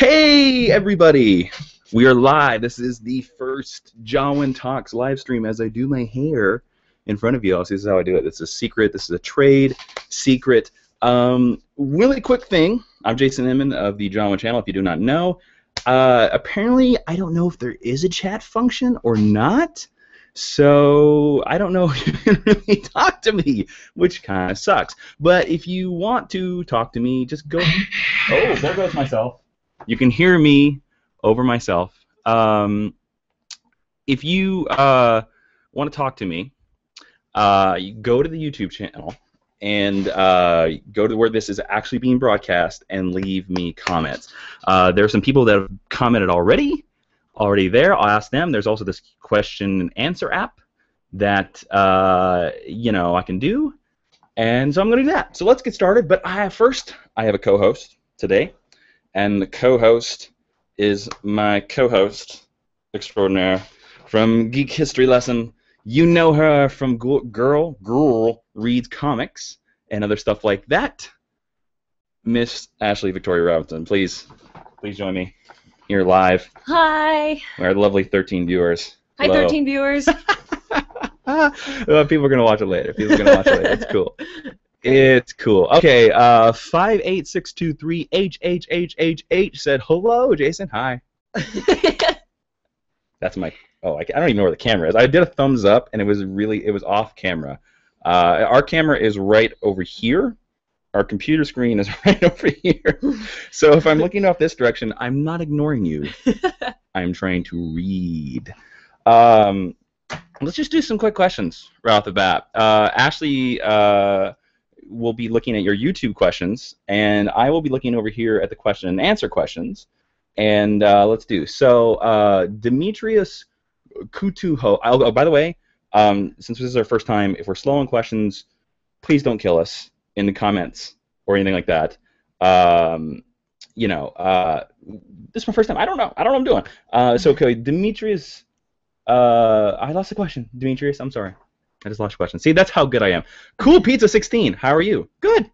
Hey everybody! We are live. This is the first JAWiiN Talks live stream as I do my hair in front of you all. So this is how I do it. This is a secret. This is a trade secret. Really quick thing. I'm Jason Inman of the JAWiiN channel, if you do not know. Apparently, I don't know if there is a chat function or not. So I don't know if you can really talk to me, which kind of sucks. But if you want to talk to me, just go. Oh, there goes myself. You can hear me over myself. If you want to talk to me, you go to the YouTube channel and go to where this is actually being broadcast and leave me comments. There are some people that have commented already there. I'll ask them. There's also this question and answer app that I can do, and so I'm going to do that. So let's get started. But first, I have a co-host today. And the co-host is my co-host extraordinaire from Geek History Lesson. You know her from Girl Reads Comics and other stuff like that. Miss Ashley Victoria Robinson, please join me here live. Hi. Our lovely 13 viewers. Hi, Hello. 13 viewers. Well, people are gonna watch it later. It's cool. It's cool. Okay, 58623HHHHH said, hello, Jason. Hi. That's my... Oh, I don't even know where the camera is. I did a thumbs up, and it was off camera. Our camera is right over here. Our computer screen is right over here. So if I'm looking off this direction, I'm not ignoring you. I'm trying to read. Let's just do some quick questions right off the bat. Ashley... we'll be looking at your YouTube questions, and I will be looking over here at the question and answer questions. And let's do. So Demetrius Kutuho. Oh, by the way, since this is our first time, if we're slow on questions, please don't kill us in the comments or anything like that. This is my first time. I don't know what I'm doing. So okay, Demetrius. I lost the question. Demetrius, I'm sorry. I just lost your question. See, that's how good I am. Cool Pizza 16. How are you? Good.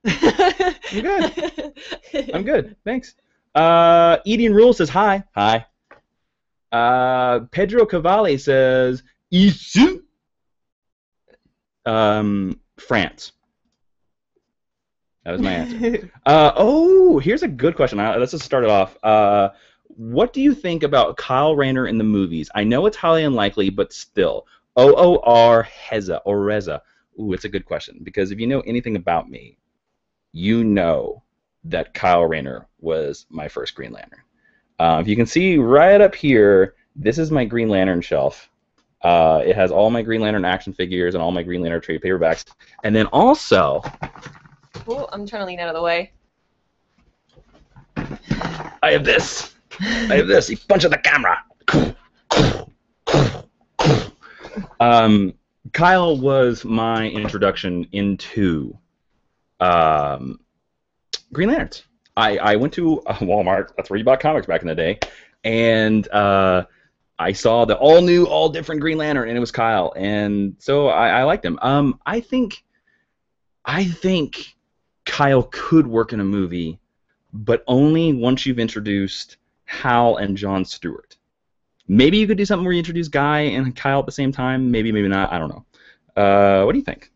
I'm good. I'm good. Thanks. Eating Rule says hi. Hi. Pedro Cavalli says Isu. France. That was my answer. Here's a good question. Let's just start it off. What do you think about Kyle Rayner in the movies? I know it's highly unlikely, but still. Reza. Ooh, it's a good question, because if you know anything about me, you know that Kyle Rayner was my first Green Lantern. If you can see right up here, this is my Green Lantern shelf. It has all my Green Lantern action figures and all my Green Lantern trade paperbacks. And then also... Oh, I'm trying to lean out of the way. I have this. You punch at the camera. Kyle was my introduction into Green Lanterns. I went to Walmart, that's where you bought comics back in the day, and I saw the all-new, all-different Green Lantern, and it was Kyle, and so I liked him. I think Kyle could work in a movie, but only once you've introduced Hal and John Stewart. Maybe you could do something where you introduce Guy and Kyle at the same time. Maybe not. I don't know. What do you think?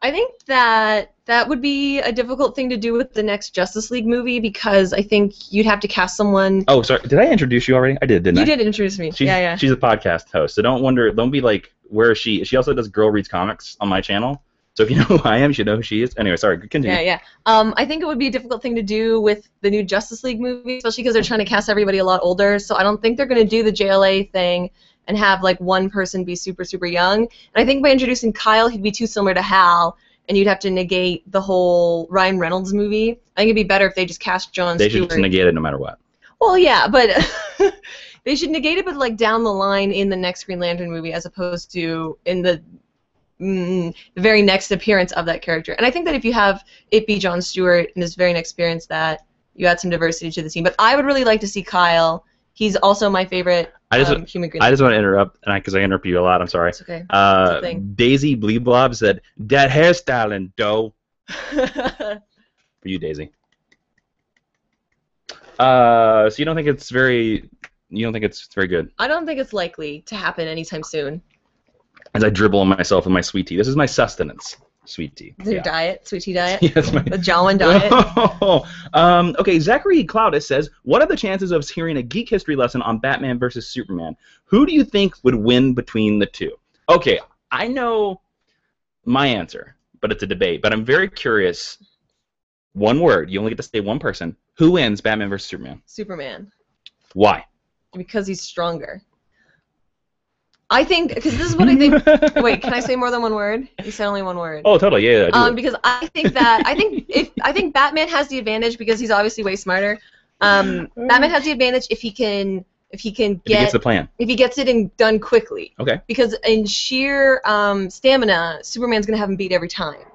I think that would be a difficult thing to do with the next Justice League movie, because I think you'd have to cast someone... Oh, sorry. Did I introduce you already? I did, didn't I? You did introduce me. Yeah. She's a podcast host, so don't be like, where is she? She also does Girl Reads Comics on my channel. So if you know who I am, you should know who she is. Anyway, sorry, continue. Yeah. I think it would be a difficult thing to do with the new Justice League movie, especially because they're trying to cast everybody a lot older. So I don't think they're going to do the JLA thing and have like one person be super, super young. And I think by introducing Kyle, he'd be too similar to Hal, and you'd have to negate the whole Ryan Reynolds movie. I think it'd be better if they just cast John Stewart. They should just negate it no matter what. Well, yeah, but they should negate it, but like down the line in the next Green Lantern movie, as opposed to in the very next appearance of that character. And I think that if you have it be John Stewart in his very next appearance, that you add some diversity to the team. But I would really like to see Kyle. He's also my favorite human Green Lantern. I just want to interrupt, because I interrupt you a lot. I'm sorry. It's okay. Daisy Bleeblob said, "That hairstyling, dough." For you, Daisy. So you don't think it's very good? I don't think it's likely to happen anytime soon. As I dribble on myself with my sweet tea. This is my sustenance. Sweet tea. Is your diet, sweet tea diet? Yes, The JAWiiN diet? Okay, Zachary Cloudis says, what are the chances of us hearing a geek history lesson on Batman versus Superman? Who do you think would win between the two? Okay, I know my answer, but it's a debate. But I'm very curious. One word. You only get to say one person. Who wins Batman versus Superman? Superman. Why? Because he's stronger. I think, because this is what I think. Wait, can I say more than one word? You said only one word. Oh, totally. Yeah. Do it. Because I think that I think Batman has the advantage because he's obviously way smarter. Batman has the advantage if he gets the plan. If he gets it done quickly. Okay. Because in sheer stamina, Superman's gonna have him beat every time.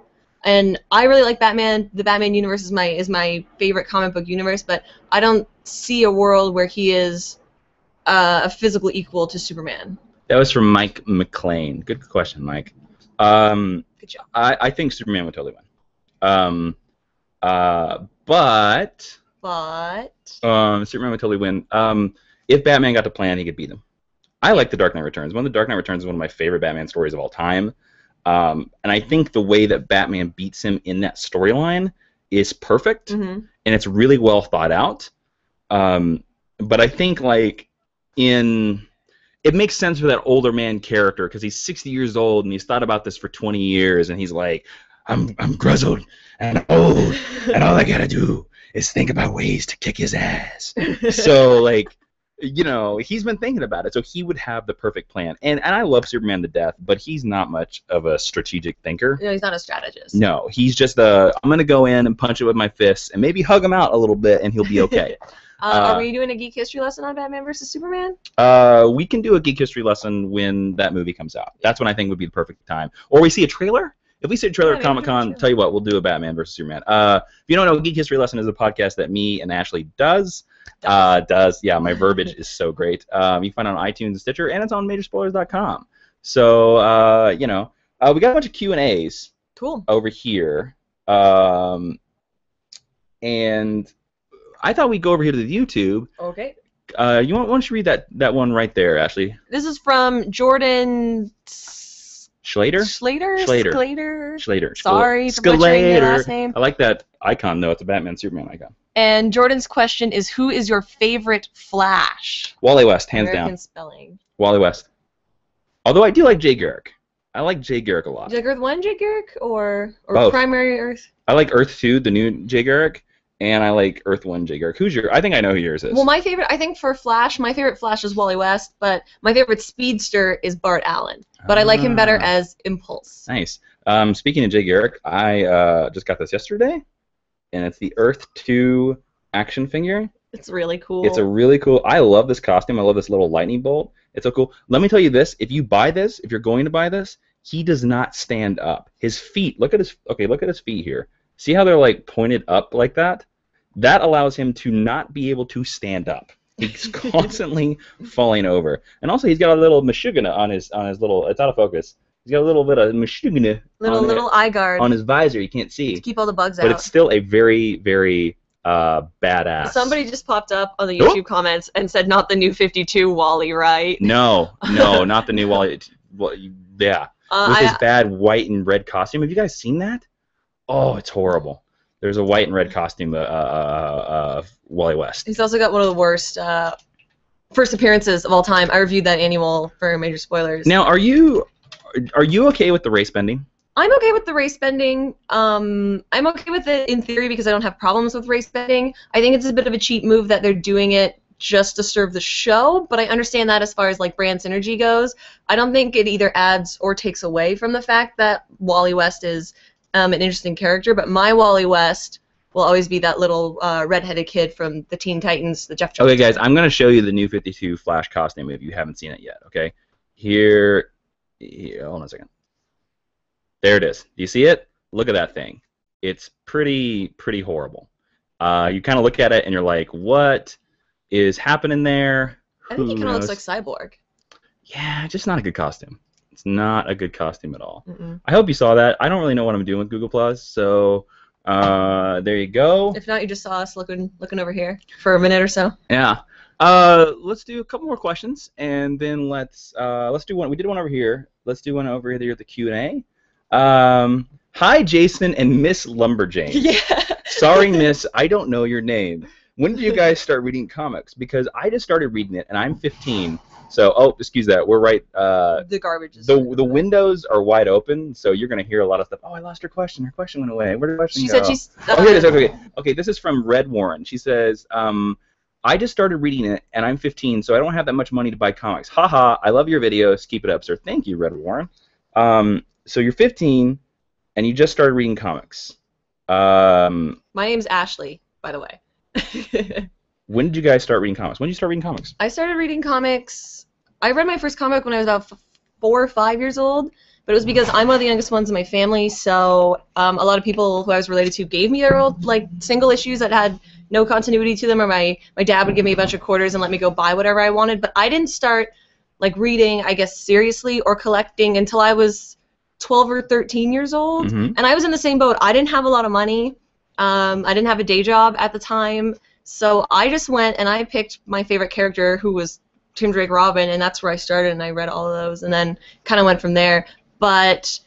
And I really like Batman. The Batman universe is my favorite comic book universe, but I don't see a world where he is a physical equal to Superman. That was from Mike McLean. Good question, Mike. Good job. I think Superman would totally win. But Superman would totally win. If Batman got to plan, he could beat him. I like The Dark Knight Returns. The Dark Knight Returns is one of my favorite Batman stories of all time. And I think the way that Batman beats him in that storyline is perfect, and it's really well thought out. But I think it makes sense for that older man character because he's 60 years old and he's thought about this for 20 years and he's like, I'm grizzled and old and all I gotta do is think about ways to kick his ass. So he's been thinking about it, so he would have the perfect plan. And I love Superman to death, but he's not much of a strategic thinker. No, he's not a strategist. No, he's just I'm gonna go in and punch it with my fists and maybe hug him out a little bit and he'll be okay. Are we doing a geek history lesson on Batman versus Superman? We can do a geek history lesson when that movie comes out. That's when I think would be the perfect time. Or we see a trailer. If we see a trailer at Comic-Con, tell you what, we'll do a Batman versus Superman. If you don't know, Geek History Lesson is a podcast that me and Ashley does. Yeah, my verbiage is so great. You can find it on iTunes and Stitcher, and it's on majorspoilers.com. So, we got a bunch of Q&As over here. And I thought we'd go over here to the YouTube. Okay. Why don't you read that one right there, Ashley? This is from Jordan Schlater. Sorry for butchering your last name. I like that icon, though. It's a Batman Superman icon. And Jordan's question is, who is your favorite Flash? Wally West, hands American down. spelling. Wally West. Although I do like Jay Garrick. I like Jay Garrick a lot. Do you like Earth 1 Jay Garrick or Both. Primary Earth? I like Earth 2, the new Jay Garrick, and I like Earth 1 Jay Garrick. I think I know who yours is. Well, I think for Flash, my favorite Flash is Wally West, but my favorite speedster is Bart Allen. But I like him better as Impulse. Nice. Speaking of Jay Garrick, I just got this yesterday, and it's the Earth 2 action figure. It's really cool. It's a really cool. I love this costume. I love this little lightning bolt. It's so cool. Let me tell you this: if you're going to buy this, he does not stand up. His feet. Look at his feet here. See how they're pointed up like that? That allows him to not be able to stand up. He's constantly falling over. And also, he's got a little mashugana on his little. It's out of focus. He's got a little bit of mashugana. Little eye guard on his visor. You can't see. To keep all the bugs out. But it's still a very, very badass. Somebody just popped up on the YouTube comments and said, "Not the new 52 Wally, right?" No, not the new Wally. Well, yeah, with his bad white and red costume. Have you guys seen that? Oh, it's horrible. There's a white and red costume of Wally West. He's also got one of the worst first appearances of all time. I reviewed that annual for Major Spoilers. Now, are you okay with the race bending? I'm okay with the race bending. I'm okay with it in theory because I don't have problems with race bending. I think it's a bit of a cheap move that they're doing it just to serve the show, but I understand that as far as brand synergy goes. I don't think it either adds or takes away from the fact that Wally West is an interesting character, but my Wally West will always be that little redheaded kid from the Teen Titans, the Jeff Jones. Okay, guys, I'm going to show you the new 52 Flash costume if you haven't seen it yet, okay? Here, hold on a second. There it is. Do you see it? Look at that thing. It's pretty horrible. You kind of look at it and you're like, what is happening there? I think he kind of looks like Cyborg. Yeah, just not a good costume. It's not a good costume at all. Mm-mm. I hope you saw that. I don't really know what I'm doing with Google Plus, so There you go. If not, you just saw us looking over here for a minute or so. Yeah. Let's do a couple more questions, and then let's do one. We did one over here. Let's do one over here at the Q&A. Hi, Jason and Miss Lumberjane. Yeah. Sorry, Miss, I don't know your name. When did you guys start reading comics? Because I just started reading it, and I'm 15. So, oh, excuse that. We're right. The garbage is the windows are wide open, so you're gonna hear a lot of stuff. Oh, I lost her question. Her question went away. Where did her question She go? said she's. Oh, here it is. Okay. Okay. This is from Red Warren. She says, I just started reading it, and I'm 15, so I don't have that much money to buy comics. Haha. I love your videos. Keep it up, sir. Thank you, Red Warren. So you're 15, and you just started reading comics. My name's Ashley, by the way. When did you guys start reading comics? When did you start reading comics? I started reading comics. I read my first comic when I was about 4 or 5 years old, but it was because I'm one of the youngest ones in my family, so a lot of people who I was related to gave me their old single issues that had no continuity to them, or my dad would give me a bunch of quarters and let me go buy whatever I wanted, but I didn't start reading, I guess, seriously or collecting until I was 12 or 13 years old, and I was in the same boat. I didn't have a lot of money. I didn't have a day job at the time, so I just went and I picked my favorite character, who was Tim Drake Robin, and that's where I started, and I read all of those, and then kind of went from there. But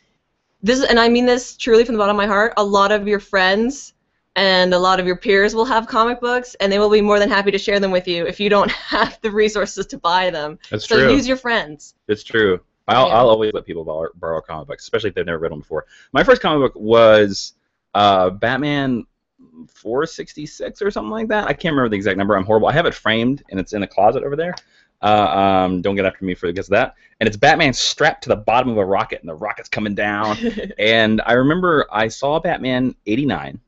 this, and I mean this truly from the bottom of my heart, a lot of your friends and a lot of your peers will have comic books, and they will be more than happy to share them with you if you don't have the resources to buy them. That's so true. Use your friends. It's true. I'll always let people borrow comic books, especially if they've never read them before. My first comic book was Batman 466 or something like that. I can't remember the exact number. I'm horrible. I have it framed, and it's in a closet over there. Don't get after me for because of that. And it's Batman strapped to the bottom of a rocket, and the rocket's coming down. And I remember I saw Batman 89.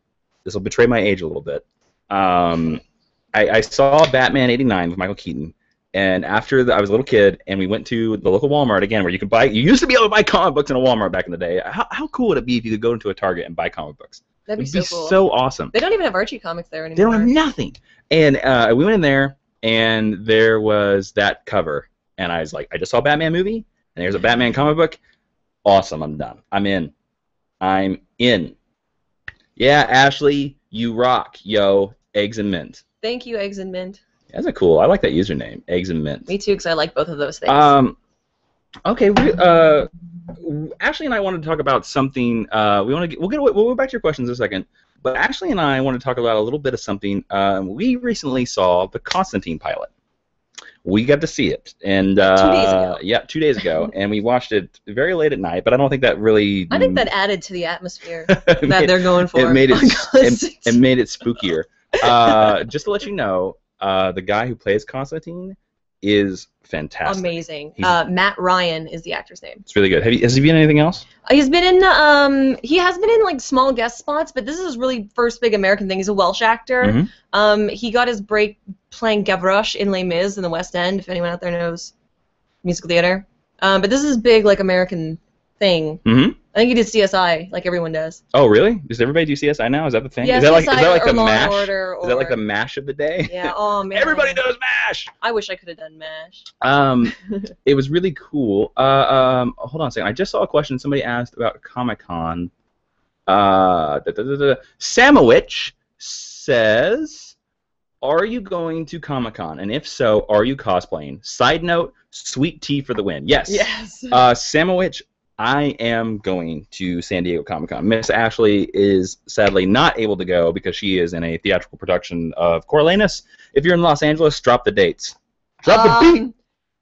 This will betray my age a little bit. I saw Batman 89 with Michael Keaton. And after I was a little kid, and we went to the local Walmart again, where you could buy. You used to be able to buy comic books in a Walmart back in the day. How cool would it be if you could go into a Target and buy comic books? That'd be It'd so cool. so awesome. They don't even have Archie comics there anymore. They don't have nothing. And we went in there, and there was that cover, and I was like, I just saw a Batman movie, and there's a Batman comic book. Awesome, I'm done. I'm in. Yeah, Ashley, you rock, yo. Eggs and Mint. Thank you, Eggs and Mint. That's a cool. I like that username, Eggs and Mint. Me too, because I like both of those things. Okay. Ashley and I wanted to talk about something. We'll go back to your questions in a second. But Ashley and I want to talk about a little bit of something. We recently saw the Constantine pilot. We got to see it, and 2 days ago. Yeah, 2 days ago, and we watched it very late at night. But I don't think that really. I think that added to the atmosphere that they're going for. It made it spookier. Just to let you know, the guy who plays Constantine is fantastic. Amazing. Matt Ryan is the actor's name. It's really good. Has he been in anything else? He's been in he has been in small guest spots, but this is his really first big American thing. He's a Welsh actor. He got his break playing Gavroche in Les Mis in the West End, if anyone out there knows musical theater. But this is big American thing. I think he did CSI like everyone does. Oh, really? Does everybody do CSI now? Is that the thing? Yeah, is that like the Law MASH? Order, Is that like the MASH of the day? Yeah. Oh man. Everybody does MASH. I wish I could have done MASH. It was really cool. Hold on a second. I just saw a question somebody asked about Comic-Con. Samowich says, "Are you going to Comic-Con? And if so, are you cosplaying?" Side note: sweet tea for the win. Yes. Yes. Samowich, I am going to San Diego Comic-Con. Miss Ashley is sadly not able to go because she is in a theatrical production of Coriolanus. If you're in Los Angeles, drop the dates. Drop the beat!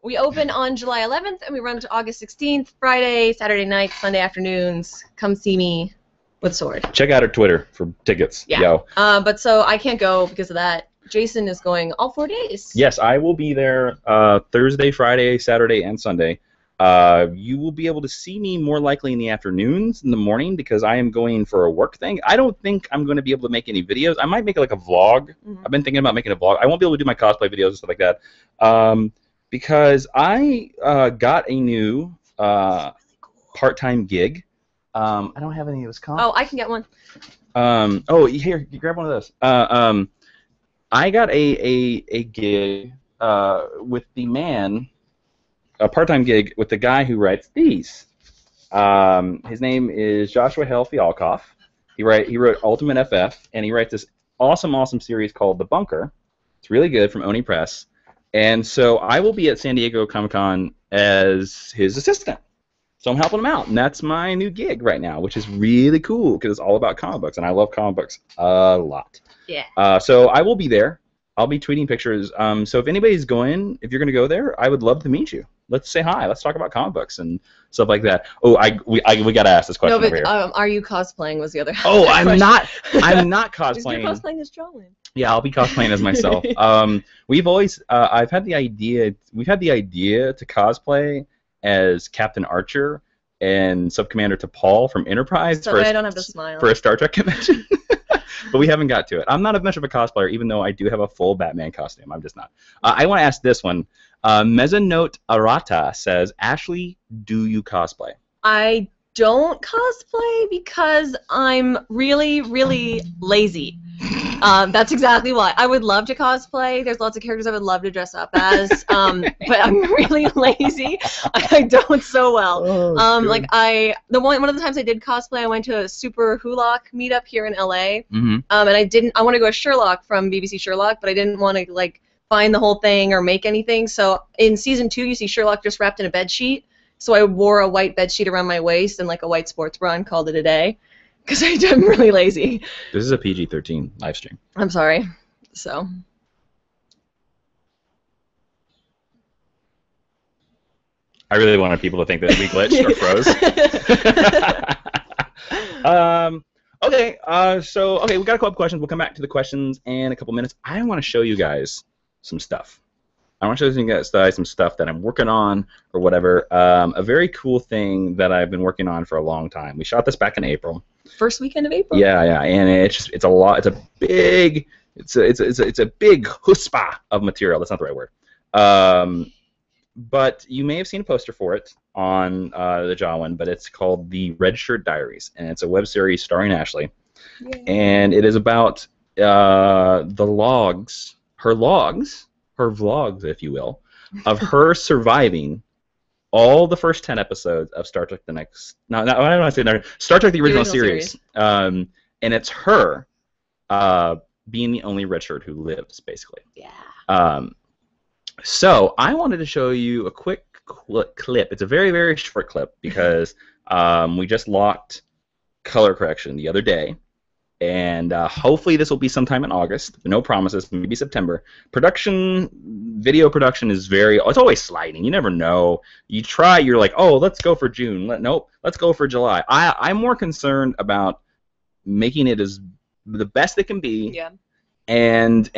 We open on July 11th, and we run to August 16th, Friday, Saturday night, Sunday afternoons. Come see me with Sword. Check out her Twitter for tickets. Yeah. Yo. But so I can't go because of that. Jason is going all 4 days. Yes, I will be there Thursday, Friday, Saturday, and Sunday. You will be able to see me more likely in the afternoons, in the morning, because I am going for a work thing. I don't think I'm going to be able to make any videos. I might make a vlog. I've been thinking about making a vlog. I won't be able to do my cosplay videos and stuff like that because I got a new part-time gig. I don't have any of this Oh, I can get one. Here, you grab one of those. I got a gig with the man. A part-time gig with the guy who writes these. His name is Joshua Hale Fialkoff. He wrote Ultimate FF, and he writes this awesome series called The Bunker. It's really good, from Oni Press. And so I will be at San Diego Comic-Con as his assistant. So I'm helping him out, and that's my new gig right now, which is really cool because it's all about comic books, and I love comic books a lot. Yeah. So I will be there. I'll be tweeting pictures. So if anybody's going, if you're going to go there, I would love to meet you. Let's say hi. Let's talk about comic books and stuff like that. Oh, we got to ask this question over here. Are you cosplaying was the other Oh, I'm not cosplaying. You're cosplaying as JAWiiN. Yeah, I'll be cosplaying as myself. We've always, we've had the idea to cosplay as Captain Archer and Sub-Commander T'Pol from Enterprise I don't have to smile. For a Star Trek convention. But we haven't got to it. I'm not much of a cosplayer, even though I do have a full Batman costume. I'm just not. I want to ask this one. Mezzanote Arata says, Ashley, do you cosplay? I don't cosplay because I'm really, really lazy. That's exactly why. I would love to cosplay. There's lots of characters I would love to dress up as, but I'm really lazy. I don't so well. One of the times I did cosplay, I went to a Super Hulock meetup here in LA, and I want to go as Sherlock from BBC Sherlock, but I didn't want to like find the whole thing or make anything. So in season 2, you see Sherlock just wrapped in a bed sheet. So I wore a white bed sheet around my waist and like a white sports bra and called it a day. Because I'm really lazy. This is a PG-13 live stream. I'm sorry. So. I really wanted people to think that we glitched or froze. Okay, we got a couple questions. We'll come back to the questions in a couple minutes. I want to show you guys some stuff. I want to show you guys some stuff that I'm working on or whatever. A very cool thing that I've been working on for a long time. We shot this back in April. First weekend of April. Yeah, and it's a lot. It's a big chutzpah of material. That's not the right word. But you may have seen a poster for it on the JAWiiN, but it's called the Red Shirt Diaries, and it's a web series starring Ashley. Yay. And it is about her vlogs, if you will, of her surviving all the first 10 episodes of Star Trek Star Trek the original series. And it's her being the only red shirt who lives, basically. Yeah. So I wanted to show you a quick clip. It's a very, very short clip because we just locked color correction the other day. And hopefully this will be sometime in August. No promises, maybe September. Video production is it's always sliding. You never know. You try, you're like, oh, let's go for June. Nope, let's go for July. I'm more concerned about making it as the best it can be. Yeah. And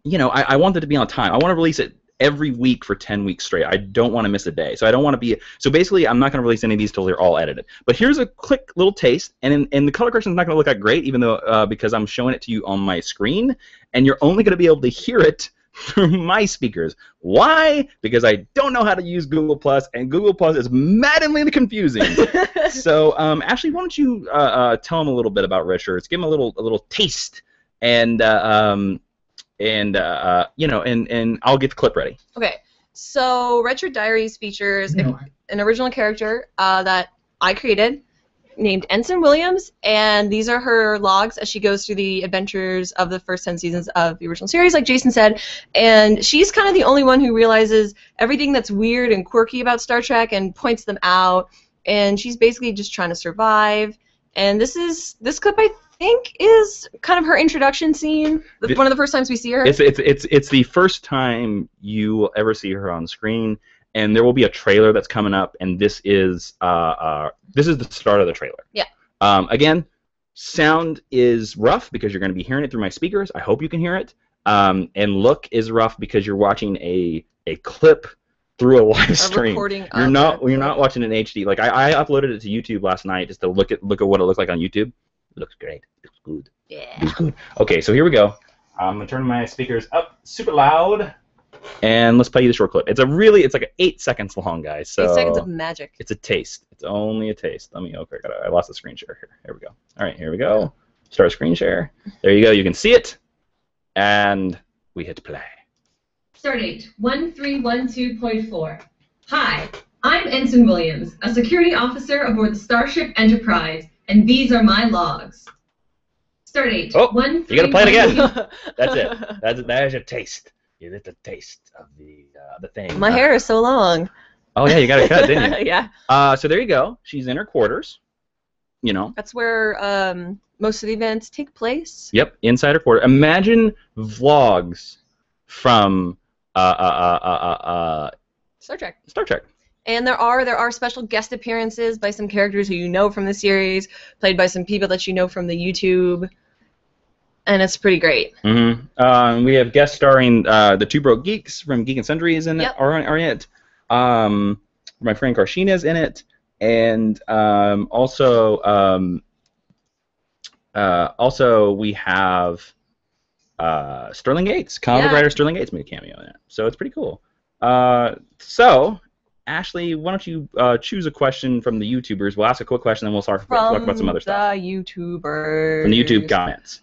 you know, I want it to be on time. I want to release it every week for 10 weeks straight. I don't want to miss a day. So I don't want to be... So basically, I'm not going to release any of these till they're all edited. But here's a quick little taste, and the color correction is not going to look that great, even though because I'm showing it to you on my screen, and you're only going to be able to hear it through my speakers. Why? Because I don't know how to use Google+, and Google+ is maddeningly confusing. So, Ashley, why don't you tell them a little bit about Red Shirts? Give them a little taste, and I'll get the clip ready. Okay, so Red Shirt Diaries features an original character that I created named Ensign Williams, and these are her logs as she goes through the adventures of the first 10 seasons of the original series, like Jason said, and she's kind of the only one who realizes everything that's weird and quirky about Star Trek and points them out, and she's basically just trying to survive, and this clip, I think, is kind of her introduction scene. One of the first times we see her. It's the first time you will ever see her on screen, and there will be a trailer that's coming up, and this is the start of the trailer. Yeah. Again, sound is rough because you're going to be hearing it through my speakers. I hope you can hear it. And look is rough because you're watching a clip through a live stream. You're not watching an HD. Like I uploaded it to YouTube last night just to look at what it looked like on YouTube. It looks great. It looks good. Yeah. It looks good. Okay, so here we go. I'm gonna turn my speakers up super loud, and let's play you the short clip. It's like 8 seconds long, guys. So 8 seconds of magic. It's a taste. It's only a taste. I lost the screen share here. Here we go. All right, here we go. Start screen share. There you go. You can see it, and we hit play. Stardate 1312.4. Hi, I'm Ensign Williams, a security officer aboard the Starship Enterprise, And these are my logs. Start date. Oh, 1, you gotta play it 3, again. That's it. That is your taste. You get the taste of the thing. My hair is so long. Oh yeah, you got it cut, didn't you? Yeah. So there you go. She's in her quarters. You know. That's where most of the events take place. Yep, inside her quarter. Imagine vlogs from Star Trek. Star Trek. And there are special guest appearances by some characters who you know from the series, played by some people that you know from the YouTube, and it's pretty great. Mm-hmm. We have guest starring the two broke geeks from Geek and Sundry is in it. Are in it. My friend Karshina's in it, and also we have Sterling Gates, comic writer Sterling Gates made a cameo in it, so it's pretty cool. So, Ashley, why don't you choose a question from the YouTubers? We'll ask a quick question, then we'll talk about some other stuff. From the YouTubers. From the YouTube comments.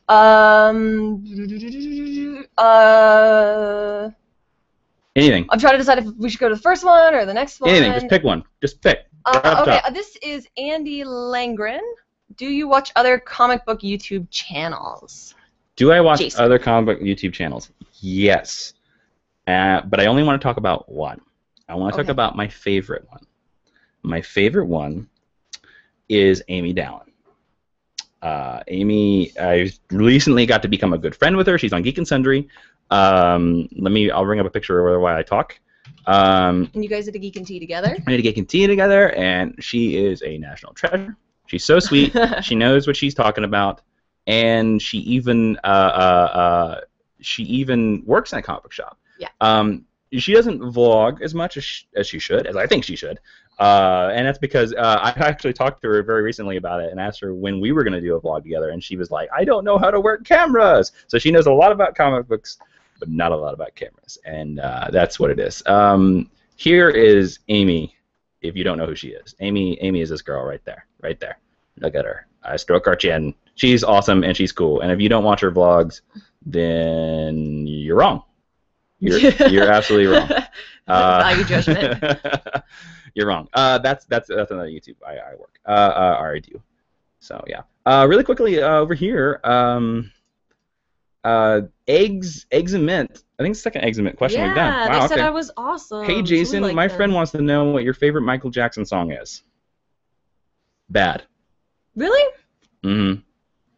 Anything. I'm trying to decide if we should go to the first one or the next one. Anything. Just pick one. Just pick. Okay, this is Andy Langren. Do you watch other comic book YouTube channels? Do I watch other comic book YouTube channels? Yes. But I only want to talk about one. I want to talk about my favorite one. My favorite one is Amy Dallin. Amy, I recently got to become a good friend with her. She's on Geek and Sundry. I'll bring up a picture of her while I talk. And you guys did a Geek and Tea together? We did a Geek and Tea together, and she is a national treasure. She's so sweet. She knows what she's talking about, and she even works in a comic book shop. Yeah. She doesn't vlog as much as she should, as I think she should, and that's because I actually talked to her very recently about it and asked her when we were going to do a vlog together, and she was like, I don't know how to work cameras. So she knows a lot about comic books, but not a lot about cameras, and that's what it is. Here is Amy, if you don't know who she is. Amy is this girl right there. Look at her. I stroke her chin. She's awesome, and she's cool, and if you don't watch her vlogs, then you're wrong. You're absolutely wrong. Value judgment. You're wrong. That's another YouTube I work. I do. So yeah. Really quickly over here, eggs and mint. I think it's the second eggs and mint question we've done. Wow, they said I was awesome. Hey Jason, my friend wants to know what your favorite Michael Jackson song is. Bad. Really? Mm-hmm.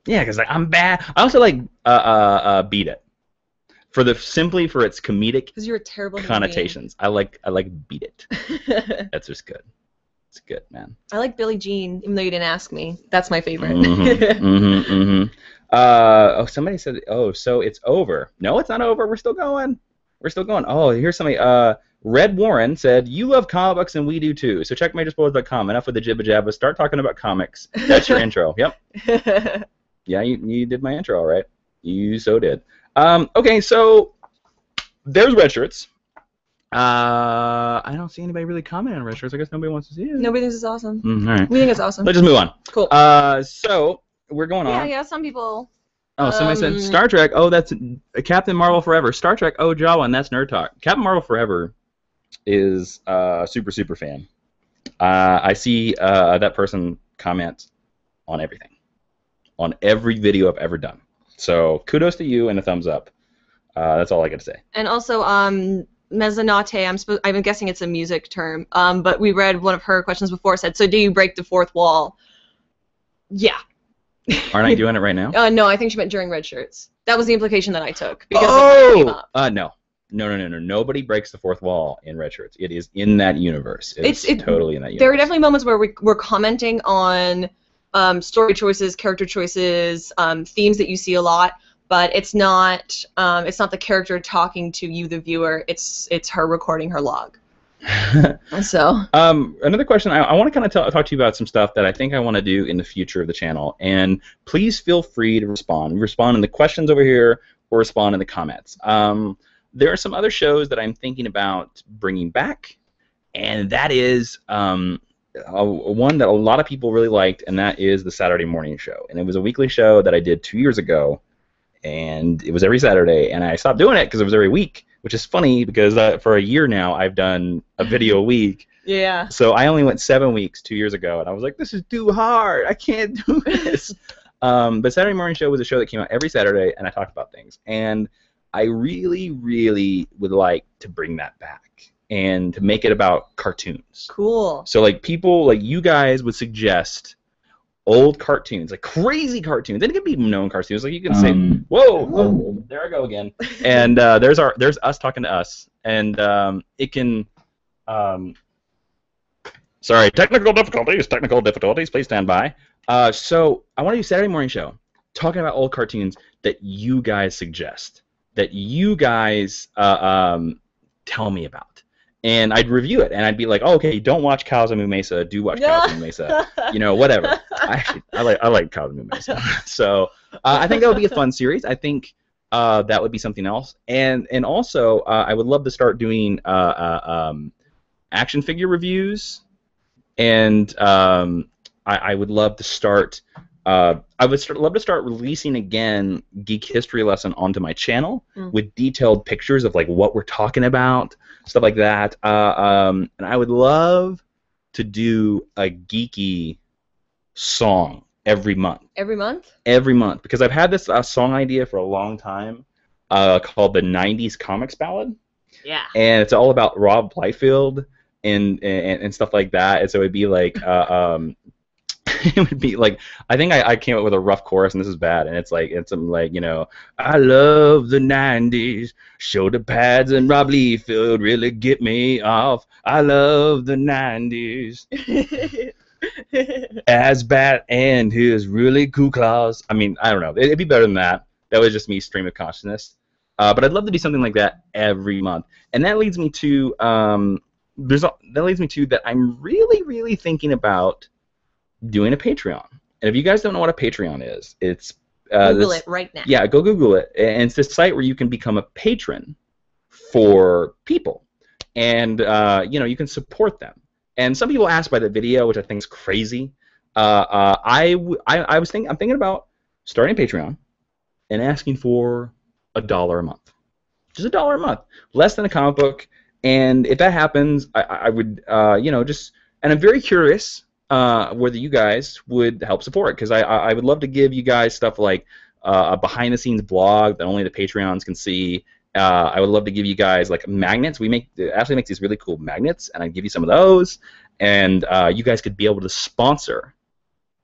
Yeah, because I'm bad. I also like Beat It. Simply for its comedic you're a terrible connotations. I like Beat It. That's just good. It's good, man. I like Billie Jean, even though you didn't ask me. That's my favorite. Somebody said, so it's over. No, it's not over. We're still going. Oh, here's somebody. Red Warren said, you love comic books and we do too. So check majorspoilers.com. Enough with the jibba jabba. Start talking about comics. That's your intro. Yep. Yeah, you did my intro, all right. You so did. Okay, so there's Red Shirts. I don't see anybody really commenting on Red Shirts. I guess nobody wants to see it. Nobody thinks it's awesome. All right. We think it's awesome. Let's just move on. Cool. So we're going on. Yeah, some people. Oh, somebody said Star Trek. Oh, that's Captain Marvel Forever. Star Trek. Oh, JAWiiN. That's Nerd Talk. Captain Marvel Forever is super fan. I see that person comment on everything, on every video I've ever done. So kudos to you and a thumbs up. That's all I got to say. And also, mezzanotte, I'm guessing it's a music term, but we read one of her questions before, said, so do you break the fourth wall? Yeah. Aren't I doing it right now? No, I think she meant during Red Shirts. That was the implication that I took. Because it came up. No. Nobody breaks the fourth wall in Red Shirts. It is in that universe. It's totally in that universe. There are definitely moments where we're commenting on story choices, character choices, themes that you see a lot, but it's not the character talking to you, the viewer. It's her recording her log. So. Another question. I want to kind of talk to you about some stuff that I think I want to do in the future of the channel, and please feel free to respond. Respond in the questions over here, or respond in the comments. There are some other shows that I'm thinking about bringing back, and that is one that a lot of people really liked, and that is the Saturday morning show. And it was a weekly show that I did 2 years ago, and it was every Saturday, and I stopped doing it because it was every week, which is funny because for a year now I've done a video a week, Yeah. So I only went 7 weeks 2 years ago, and I was like, this is too hard. I can't do this. But Saturday Morning Show was a show that came out every Saturday, and I talked about things. And I really, really would like to bring that back and to make it about cartoons. Cool. So like people like you guys would suggest old cartoons, like crazy cartoons. And it could be known cartoons. Like you can say, whoa, there I go again. And there's us talking to us, and it can. Sorry, technical difficulties. Please stand by. So I want to do Saturday Morning Show, talking about old cartoons that you guys suggest, that you guys tell me about. And I'd review it, and I'd be like, oh, okay, don't watch Kazumu Mesa, do watch Kazumu Mesa, you know, whatever. I like Kazumu Mesa. So I think that would be a fun series. I think that would be something else. And also, I would love to start doing action figure reviews, and I would love to start. Love to start releasing again Geek History Lesson onto my channel with detailed pictures of like what we're talking about, stuff like that. And I would love to do a geeky song every month. Every month? Every month, because I've had this song idea for a long time called the '90s Comics Ballad. Yeah. And it's all about Rob Liefeld and stuff like that. And so it'd be like. It would be like, I think I came up with a rough chorus, and this is bad, and it's something like, you know, I love the '90s, shoulder pads and Rob Liefeld really get me off. I love the '90s, Asbat and his really cool claws. I mean, I don't know, it'd be better than that. That was just me stream of consciousness. But I'd love to do something like that every month, and that leads me to that I'm really, really thinking about doing a Patreon. And if you guys don't know what a Patreon is, it's Google it right now. Yeah, go Google it. And it's this site where you can become a patron for people, and you know, you can support them. And some people ask by the video, which I think is crazy. I'm thinking about starting a Patreon and asking for $1 a month, just $1 a month, less than a comic book. And if that happens, I would you know, just, and I'm very curious whether you guys would help support it, because I would love to give you guys stuff like a behind-the-scenes blog that only the Patreons can see. I would love to give you guys like magnets. Ashley makes these really cool magnets, and I'd give you some of those, and you guys could be able to sponsor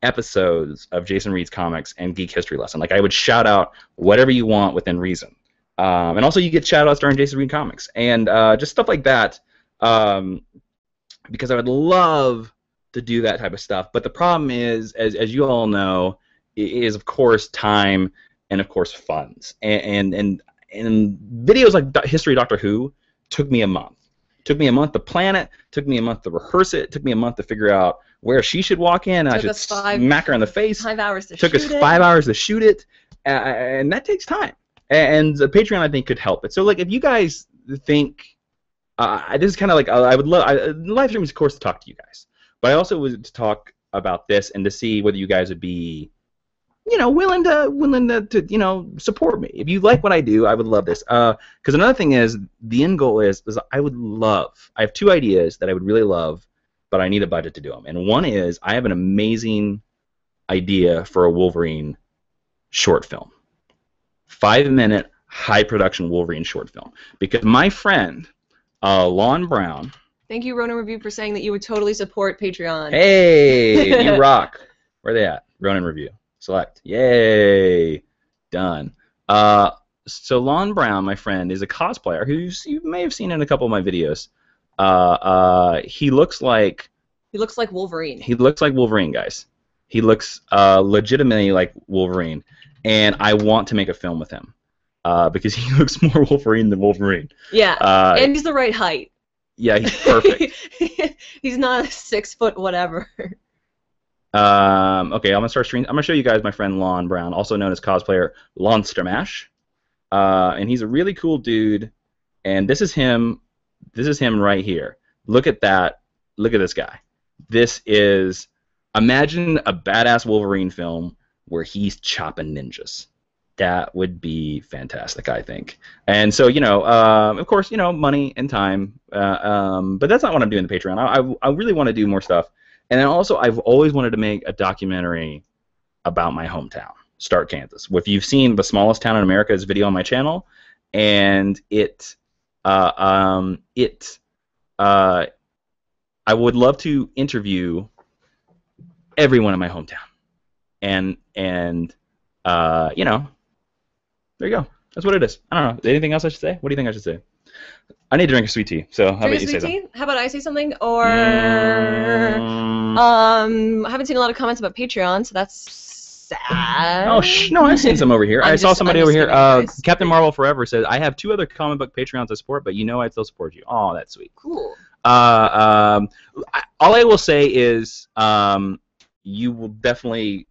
episodes of Jason Reads Comics and Geek History Lesson. Like, I would shout out whatever you want within reason, and also you get shout outs during Jason Reads Comics, and just stuff like that, because I would love to do that type of stuff. But the problem is, as you all know, is of course time and of course funds. And videos like History of Doctor Who took me a month. Took me a month to plan it. Took me a month to rehearse it. Took me a month to figure out where she should walk in. And I should smack her in the face. 5 hours to shoot it. Took us 5 hours to shoot it, and that takes time. And the Patreon, I think, could help it. So like, if you guys think this is kind of like, I would love live stream is of course to talk to you guys. But I also would to talk about this and to see whether you guys would be, you know, willing to you know, support me. If you like what I do, I would love this. Because another thing is, the end goal is I have 2 ideas that I would really love, but I need a budget to do them. And one is, I have an amazing idea for a Wolverine short film. 5-minute, high-production Wolverine short film. Because my friend, Lon Brown... Thank you, Ronan Review, for saying that you would totally support Patreon. Hey, you rock. Where are they at? Ronan Review. Select. Yay. Done. So Lon Brown, my friend, is a cosplayer who you may have seen in a couple of my videos. He looks like Wolverine. He looks like Wolverine, guys. He looks legitimately like Wolverine. And I want to make a film with him because he looks more Wolverine than Wolverine. Yeah, and he's the right height. Yeah, he's perfect. He's not a 6 foot whatever. Okay, I'm gonna start streaming. I'm gonna show you guys my friend Lon Brown, also known as cosplayer Lonstermash. And he's a really cool dude. And this is him. This is him right here. Look at that. Look at this guy. This is, imagine a badass Wolverine film where he's chopping ninjas. That would be fantastic, I think. And so, of course, money and time. But that's not what I'm doing in the Patreon. I really want to do more stuff. And then also, I've always wanted to make a documentary about my hometown, Stark, Kansas. If you've seen The Smallest Town in America's video on my channel, and I would love to interview everyone in my hometown. And there you go. That's what it is. I don't know. Anything else I should say? What do you think I should say? I need to drink a sweet tea. So how about you say something? How about I say something? Or I haven't seen a lot of comments about Patreon, so that's sad. Oh no, I've seen some over here. I saw somebody over here. Captain Marvel Forever says, "I have 2 other comic book Patreons to support, but I'd still support you." Oh, that's sweet. Cool. All I will say is, you will definitely.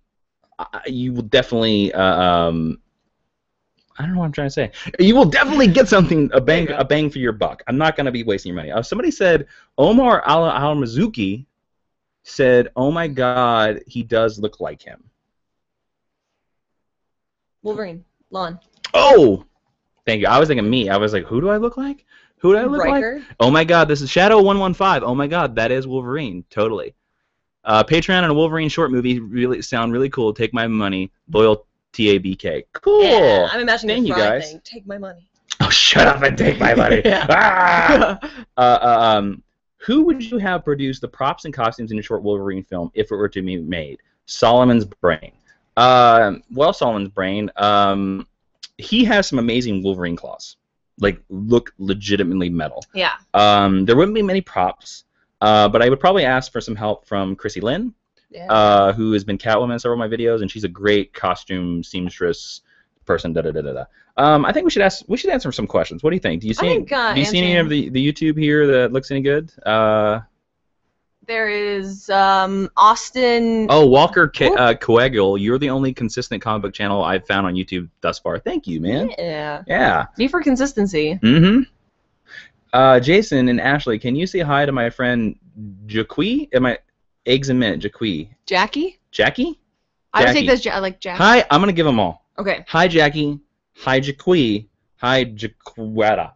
I don't know what I'm trying to say. You will definitely get something, a bang for your buck. I'm not going to be wasting your money. Somebody said, Omar Al-Mazuki said, "Oh my God, he does look like him." Wolverine. Lon. Oh! Thank you. I was thinking me. I was like, who do I look like? Who do I look Riker? like? Oh my God, this is Shadow115. Oh my God, that is Wolverine. Totally. Patreon and a Wolverine short movie sound really cool. Take my money. Loyal TABK. Cool. Yeah, I'm imagining Thank the you Fry guys. thing. Take my money. Oh, shut up and take my money. Who would you have produce the props and costumes in a short Wolverine film if it were to be made? Solomon's Brain. Solomon's Brain, he has some amazing Wolverine claws. Like, look legitimately metal. Yeah. There wouldn't be many props, but I would probably ask for some help from Chrissy Lynn. Yeah. Who has been Catwoman in several of my videos, and she's a great costume seamstress person. I think we should answer some questions. What do you think? Do you see any of the YouTube here that looks any good? There is Austin. Oh, Walker Coagul, you're the only consistent comic book channel I've found on YouTube thus far. Thank you, man. Yeah. Yeah. Me for consistency. Mm-hmm. Jason and Ashley, can you say hi to my friend JAWiiN? Eggs and Mint, JAWiiN. Jackie? Jackie? I would take this like Jackie. Hi, I'm going to give them all. Okay. Hi, Jackie. Hi, JAWiiN. Hi, Jaquetta.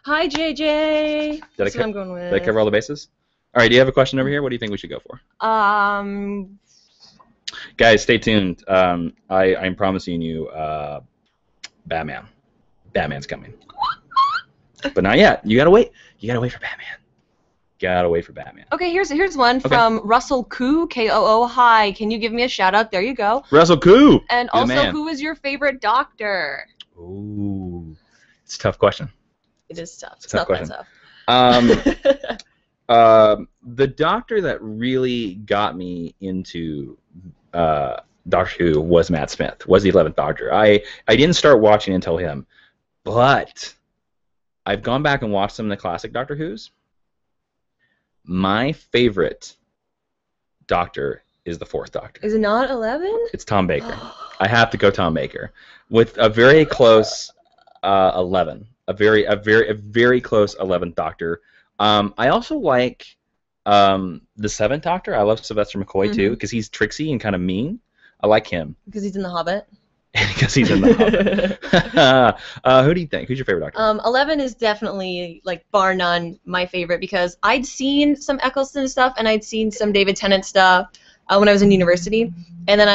Hi, JJ. That's what I'm going with. Did I cover all the bases? All right, do you have a question over here? What do you think we should go for? Guys, stay tuned. I'm promising you Batman. Batman's coming. But not yet. You gotta wait. You gotta wait for Batman. Gotta wait for Batman. Okay, here's one from Russell Koo, K-O-O. Hi, can you give me a shout out? There you go. Russell Koo. And You're also, who is your favorite doctor? Ooh, it's a tough question. It is tough. It's not that tough. The doctor that really got me into Doctor Who was Matt Smith. Was the 11th Doctor. I didn't start watching until him, but I've gone back and watched some of the classic Doctor Who's. My favorite Doctor is the 4th Doctor. Is it not 11? It's Tom Baker. I have to go Tom Baker with a very close 11. A very close 11th Doctor. I also like the 7th Doctor. I love Sylvester McCoy too because he's tricksy and kind of mean. I like him. Because he's in The Hobbit. Because he's in The Hobbit. Who do you think? Who's your favorite Doctor? 11 is definitely, like, bar none, my favorite because I'd seen some Eccleston stuff and I'd seen some David Tennant stuff when I was in university, and then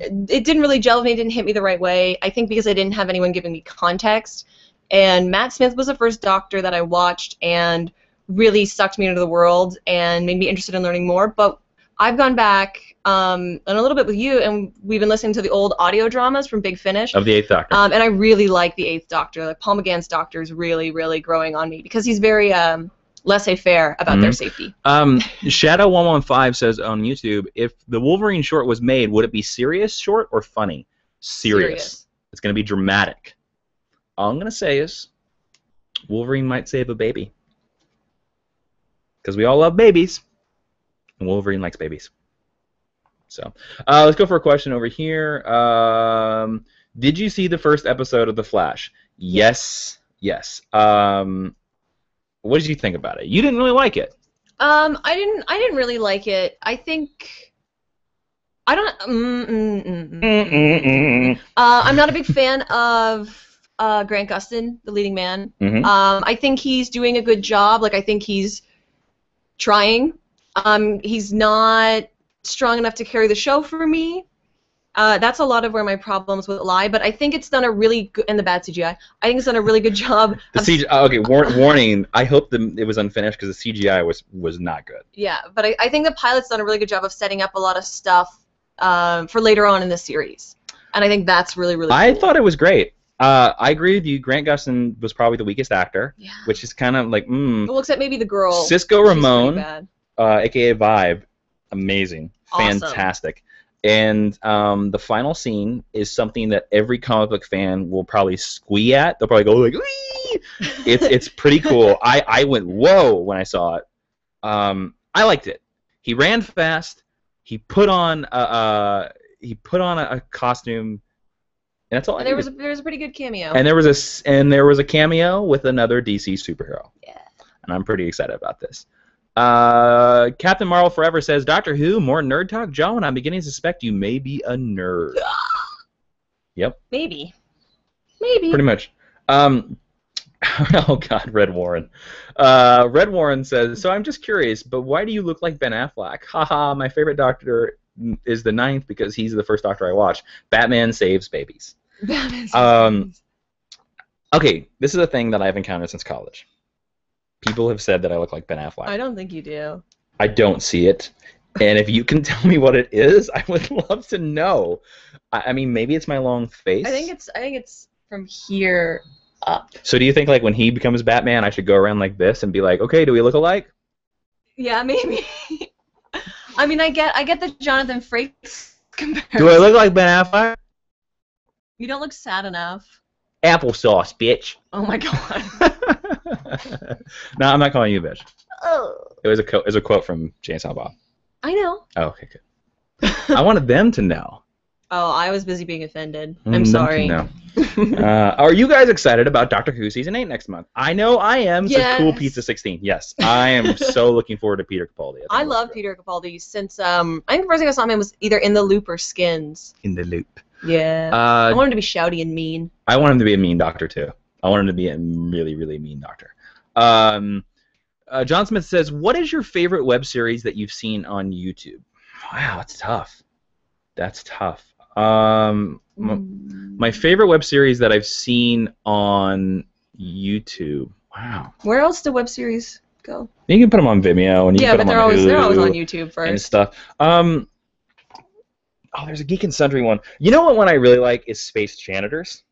it didn't really gel with me. It didn't hit me the right way. I think because I didn't have anyone giving me context. And Matt Smith was the first Doctor that I watched and really sucked me into the world and made me interested in learning more. But I've gone back and a little bit with you, and we've been listening to the old audio dramas from Big Finish. Of the 8th Doctor. And I really like the 8th Doctor. Like, Paul McGann's Doctor is really, really growing on me because he's very laissez-faire about their safety. Shadow115 says on YouTube, if the Wolverine short was made, would it be serious short or funny? Serious. It's going to be dramatic. All I'm going to say is Wolverine might save a baby. Because we all love babies. And Wolverine likes babies. So, let's go for a question over here. Did you see the first episode of The Flash? Yes. Yes. What did you think about it? You didn't really like it. I didn't really like it. I think I don't. I'm not a big fan of Grant Gustin, the leading man. Mm-hmm. I think he's doing a good job. Like I think he's trying. He's not strong enough to carry the show for me. That's a lot of where my problems with lie, but I think it's done a really good, and the bad CGI. I think it's done a really good job. The CGI. Okay, warning. I hope it was unfinished because the CGI was not good. Yeah, but I think the pilot's done a really good job of setting up a lot of stuff for later on in the series, and I think that's really cool. I thought it was great. I agree with you. Grant Gustin was probably the weakest actor, yeah. Which is kind of like Well, except maybe the girl. Cisco Ramon, aka Vibe, amazing, Awesome. Fantastic. And the final scene is something that every comic book fan will probably squee at. They'll probably go like, "Wee!" It's pretty cool. I went whoa when I saw it. I liked it. He ran fast. He put on a costume. And that's all. And there was a pretty good cameo. And there was a cameo with another DC superhero. Yeah. And I'm pretty excited about this. Captain Marvel Forever says, Doctor Who, more nerd talk? JAWiiN, I'm beginning to suspect you may be a nerd. Yep. Maybe. Pretty much. Oh, God, Red Warren. Red Warren says, so I'm just curious, but why do you look like Ben Affleck? Haha, my favorite Doctor is the 9th because he's the first Doctor I watch. Batman saves babies. Okay, this is a thing that I've encountered since college. People have said that I look like Ben Affleck. I don't think you do. I don't see it. And if you can tell me what it is, I would love to know. I mean, maybe it's my long face. I think it's from here up. So do you think like when he becomes Batman, I should go around like this and be like, okay, do we look alike? Yeah, maybe. I mean, I get the Jonathan Frakes comparison. Do I look like Ben Affleck? You don't look sad enough. Applesauce, bitch. Oh my god. No, I'm not calling you a bitch. Oh. It was a quote from Jason Bob. I know. Oh, okay, good. I wanted them to know. Oh, I was busy being offended. I'm sorry. No. Are you guys excited about Doctor Who Season 8 next month? I know I am. Yes. It's a cool Pizza 16. Yes, I am so looking forward to Peter Capaldi. I love Peter Capaldi since I think the first thing I saw him in was either In the Loop or Skins. In the Loop. Yeah. I want him to be shouty and mean. I want him to be a mean doctor too. I want him to be a really, really mean doctor. John Smith says, what is your favorite web series that you've seen on YouTube? Wow, that's tough. That's tough. My favorite web series that I've seen on YouTube. Wow. Where else do web series go? You can put them on Vimeo, and you can put them on Hulu they're always on YouTube first and stuff. Oh, there's a Geek and Sundry one. You know what one I really like is Space Janitors.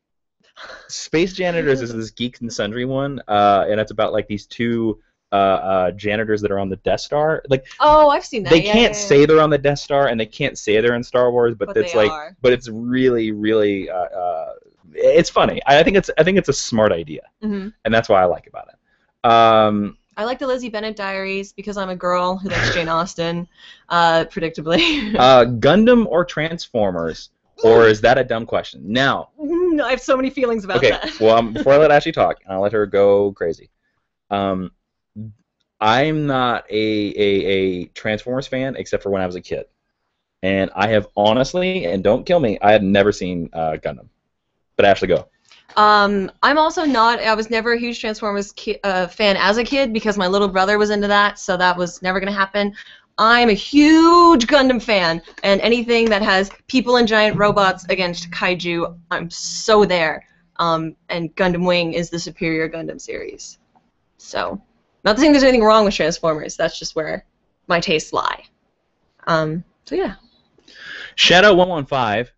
Space Janitors is this Geek and Sundry one, and it's about like these two janitors that are on the Death Star. Like, oh, I've seen that. They can't say they're on the Death Star, and they can't say they're in Star Wars, but it's like, but it's really, really, it's funny. I think it's a smart idea, and that's why I like about it. I like the Lizzie Bennet Diaries because I'm a girl who likes Jane Austen, predictably. Gundam or Transformers, or is that a dumb question? Now, I have so many feelings about that. Okay, well, before I let Ashley talk, and I'll let her go crazy. I'm not a Transformers fan except for when I was a kid, and I have honestly, and don't kill me, I have never seen Gundam. But Ashley, go. I'm also not. I was never a huge Transformers fan as a kid because my little brother was into that, so that was never gonna happen. I'm a huge Gundam fan, and anything that has people and giant robots against kaiju, I'm so there. And Gundam Wing is the superior Gundam series. So, not to say there's anything wrong with Transformers. That's just where my tastes lie. So yeah. Shadow115.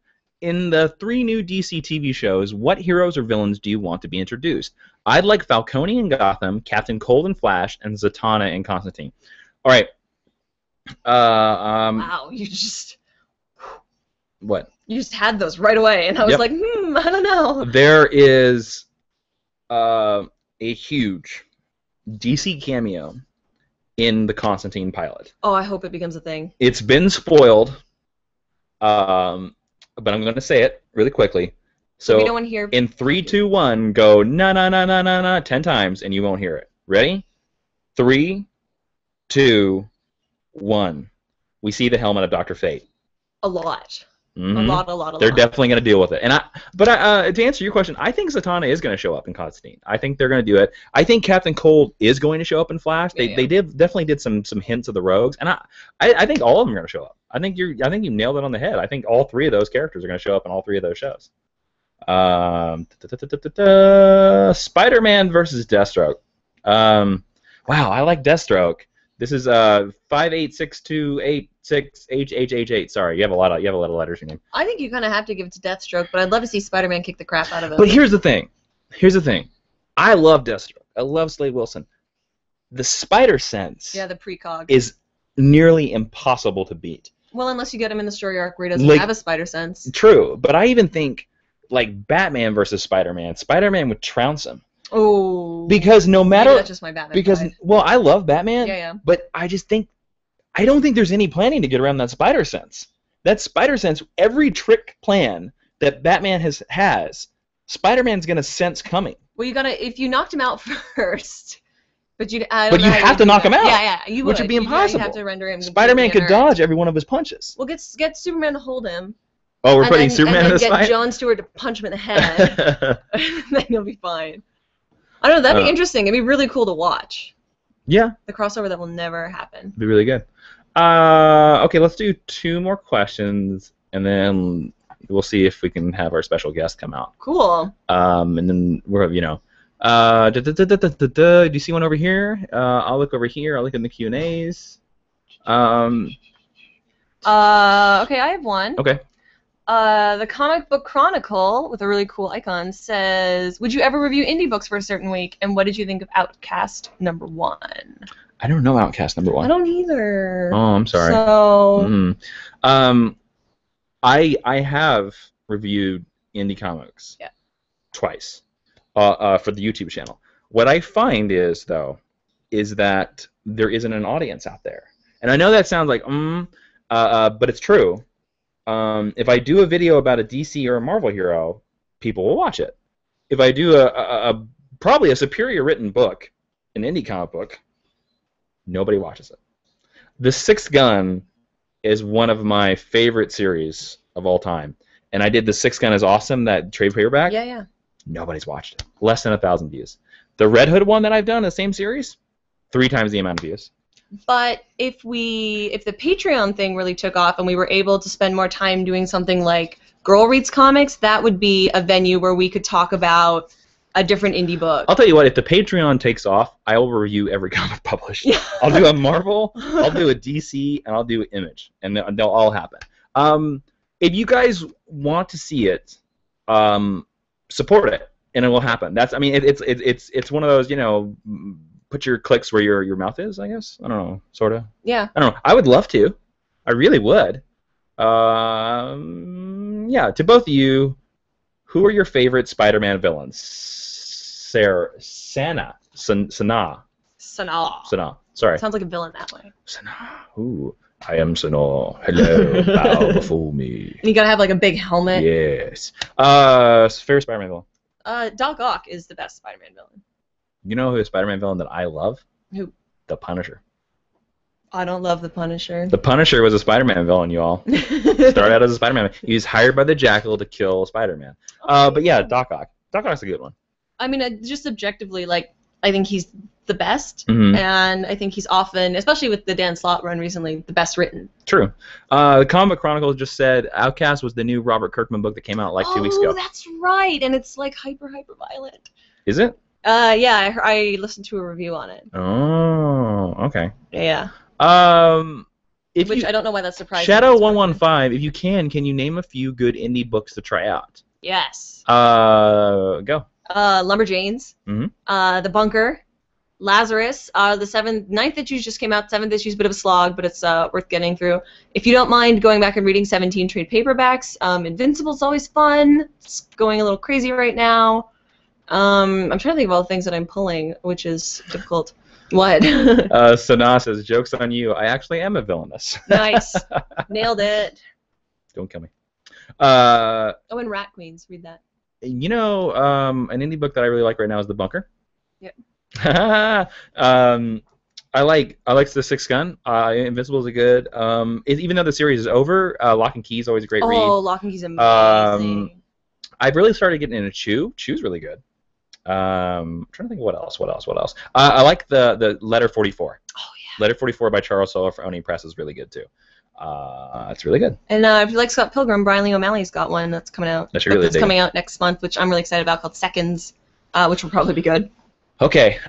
In the 3 new DC TV shows, what heroes or villains do you want to be introduced? I'd like Falcone in Gotham, Captain Cold in Flash, and Zatanna in Constantine. All right. Wow, you just... What? You just had those right away, and I was like, I don't know. There is a huge DC cameo in the Constantine pilot. Oh, I hope it becomes a thing. It's been spoiled. But I'm going to say it really quickly. So we don't want to hear. In 3, 2, 1, go na na na na na na 10 times, and you won't hear it. Ready? 3, 2, 1. We see the helmet of Dr. Fate. A lot. Mhm. A lot. They're definitely going to deal with it. But to answer your question, I think Zatanna is going to show up in Constantine. I think they're going to do it. I think Captain Cold is going to show up in Flash. They definitely did some hints of the Rogues, and I think all of them are going to show up. I think you nailed it on the head. I think all three of those characters are going to show up in all three of those shows. Spider-Man versus Deathstroke. Wow, I like Deathstroke. This is 586286HHH8. Sorry, you have a lot of letters in your name. I think you kind of have to give it to Deathstroke, but I'd love to see Spider-Man kick the crap out of him. But here's the thing. I love Deathstroke. I love Slade Wilson. The spider sense the precog is nearly impossible to beat. Well, unless you get him in the story arc where he doesn't have a spider sense. True, but I even think like Batman versus Spider-Man. Spider-Man would trounce him. Oh. Because no matter. That's just my Batman. Because vibe. well, I love Batman. Yeah. But I don't think there's any planning to get around that spider sense. That spider sense, every trick plan that Batman has, Spider-Man's gonna sense coming. Well, if you knocked him out first, but you have to knock him out. Yeah, you would. Which would be impossible. You have to render him. Spider-Man could dodge every one of his punches. Well, get Superman to hold him. Oh, we're putting Superman in this fight? And then get John Stewart to punch him in the head. Then he'll be fine. I don't know, that'd be interesting. It'd be really cool to watch. Yeah. The crossover that will never happen. It'd be really good. Okay, let's do 2 more questions, and then we'll see if we can have our special guest come out. Cool. And then we're, do you see one over here? I'll look over here. I'll look in the Q&As. Okay, I have one. Okay. The Comic Book Chronicle, with a really cool icon, says, would you ever review indie books for a certain week, and what did you think of Outcast #1? I don't know Outcast #1. I don't either. Oh, I'm sorry. So... I have reviewed indie comics twice for the YouTube channel. What I find is that there isn't an audience out there. And I know that sounds like, but it's true. If I do a video about a DC or a Marvel hero, people will watch it. If I do probably a superior written book, an indie comic book, nobody watches it. The Sixth Gun is one of my favorite series of all time. And I did The Sixth Gun is Awesome, that trade paperback. Yeah. Nobody's watched it. Less than 1,000 views. The Red Hood one that I've done, the same series, 3 times the amount of views. But if the Patreon thing really took off and we were able to spend more time doing something like Girl Reads Comics, that would be a venue where we could talk about a different indie book. I'll tell you what, if the Patreon takes off, I will review every comic published. I'll do a Marvel, I'll do a DC, and I'll do Image, and they'll all happen. If you guys want to see it, support it, and it will happen. It's one of those, put your clicks where your mouth is, I guess. I don't know, sort of. Yeah. I don't know. I would love to. I really would. To both of you, who are your favorite Spider-Man villains? Sana. Sorry. Sounds like a villain that way. Sana. Ooh. I am Sana. Hello. Bow before me. And you gotta have like a big helmet. Yes. Favorite Spider-Man villain? Doc Ock is the best Spider-Man villain. You know who a Spider-Man villain that I love? Who? The Punisher. I don't love the Punisher. The Punisher was a Spider-Man villain, you all. Started out as a Spider-Man. He was hired by the Jackal to kill Spider-Man. But yeah, Doc Ock. Doc Ock's a good one. I mean, just objectively, I think he's the best, Mm-hmm. and I think he's often, especially with the Dan Slott run recently, the best written. True. The Comic Chronicles just said Outcast was the new Robert Kirkman book that came out 2 weeks ago. Oh, that's right, and it's hyper violent. Is it? Yeah, I listened to a review on it. Oh, okay. Yeah. Which I don't know why that's surprising. Shadow115, if you can you name a few good indie books to try out? Yes. Go. Lumberjanes. Mm-hmm. The Bunker. Lazarus. The 9th issue just came out. 7th issue is a bit of a slog, but it's worth getting through. If you don't mind going back and reading 17 trade paperbacks, Invincible's always fun. It's going a little crazy right now. I'm trying to think of all the things that I'm pulling, which is difficult. What? Sana says, joke's on you. I actually am a villainess. Nice. Nailed it. Don't kill me. And Rat Queens. Read that. An indie book that I really like right now is The Bunker. Yep. I like the Sixth Gun. Invincible is a good. Even though the series is over, Lock and Key is always a great read. Oh, Lock and Key's amazing. I've really started getting into Chew. Chew's really good. I'm trying to think what else. I like the Letter 44. Oh yeah. Letter 44 by Charles Soule for Oni Press is really good too. It's really good. And if you like Scott Pilgrim, Brian Lee O'Malley's got one that's coming out. That's really coming out next month, which I'm really excited about, called Seconds, which will probably be good. Okay,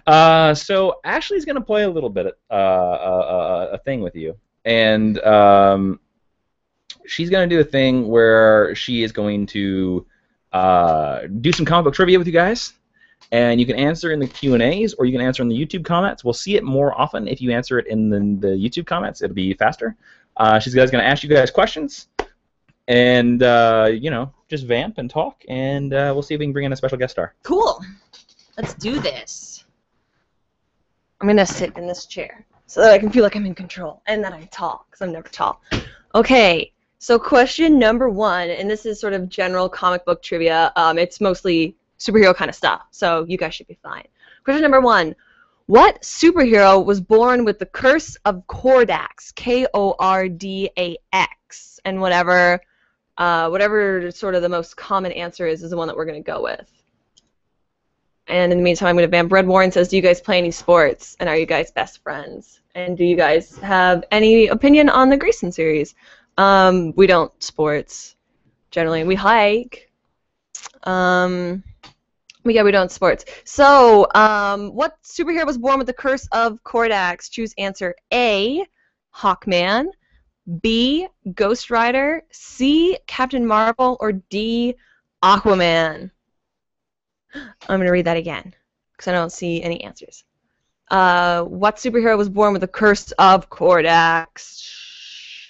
so Ashley's gonna play a little bit a thing with you, and she's gonna do a thing where she is going to do some comic book trivia with you guys, and you can answer in the Q&As or you can answer in the YouTube comments. We'll see it more often if you answer it in the YouTube comments. It'll be faster. She's gonna ask you guys questions, and just vamp and talk, and we'll see if we can bring in a special guest star. Cool. Let's do this. I'm going to sit in this chair so that I can feel like I'm in control and that I'm tall, because I'm never tall. Okay, so question number 1, and this is sort of general comic book trivia. It's mostly superhero kind of stuff, so you guys should be fine. Question number 1. What superhero was born with the curse of Kordax? Kordax. And whatever sort of the most common answer is the one that we're going to go with. And in the meantime, I'm going to vamp. Red Warren says, do you guys play any sports? And are you guys best friends? And do you guys have any opinion on the Grayson series? We don't sports, generally. We hike. But yeah, we don't sports. So, what superhero was born with the curse of Kordax? Choose answer A, Hawkman, B, Ghost Rider, C, Captain Marvel, or D, Aquaman. I'm going to read that again because I don't see any answers. What superhero was born with the curse of Kordax?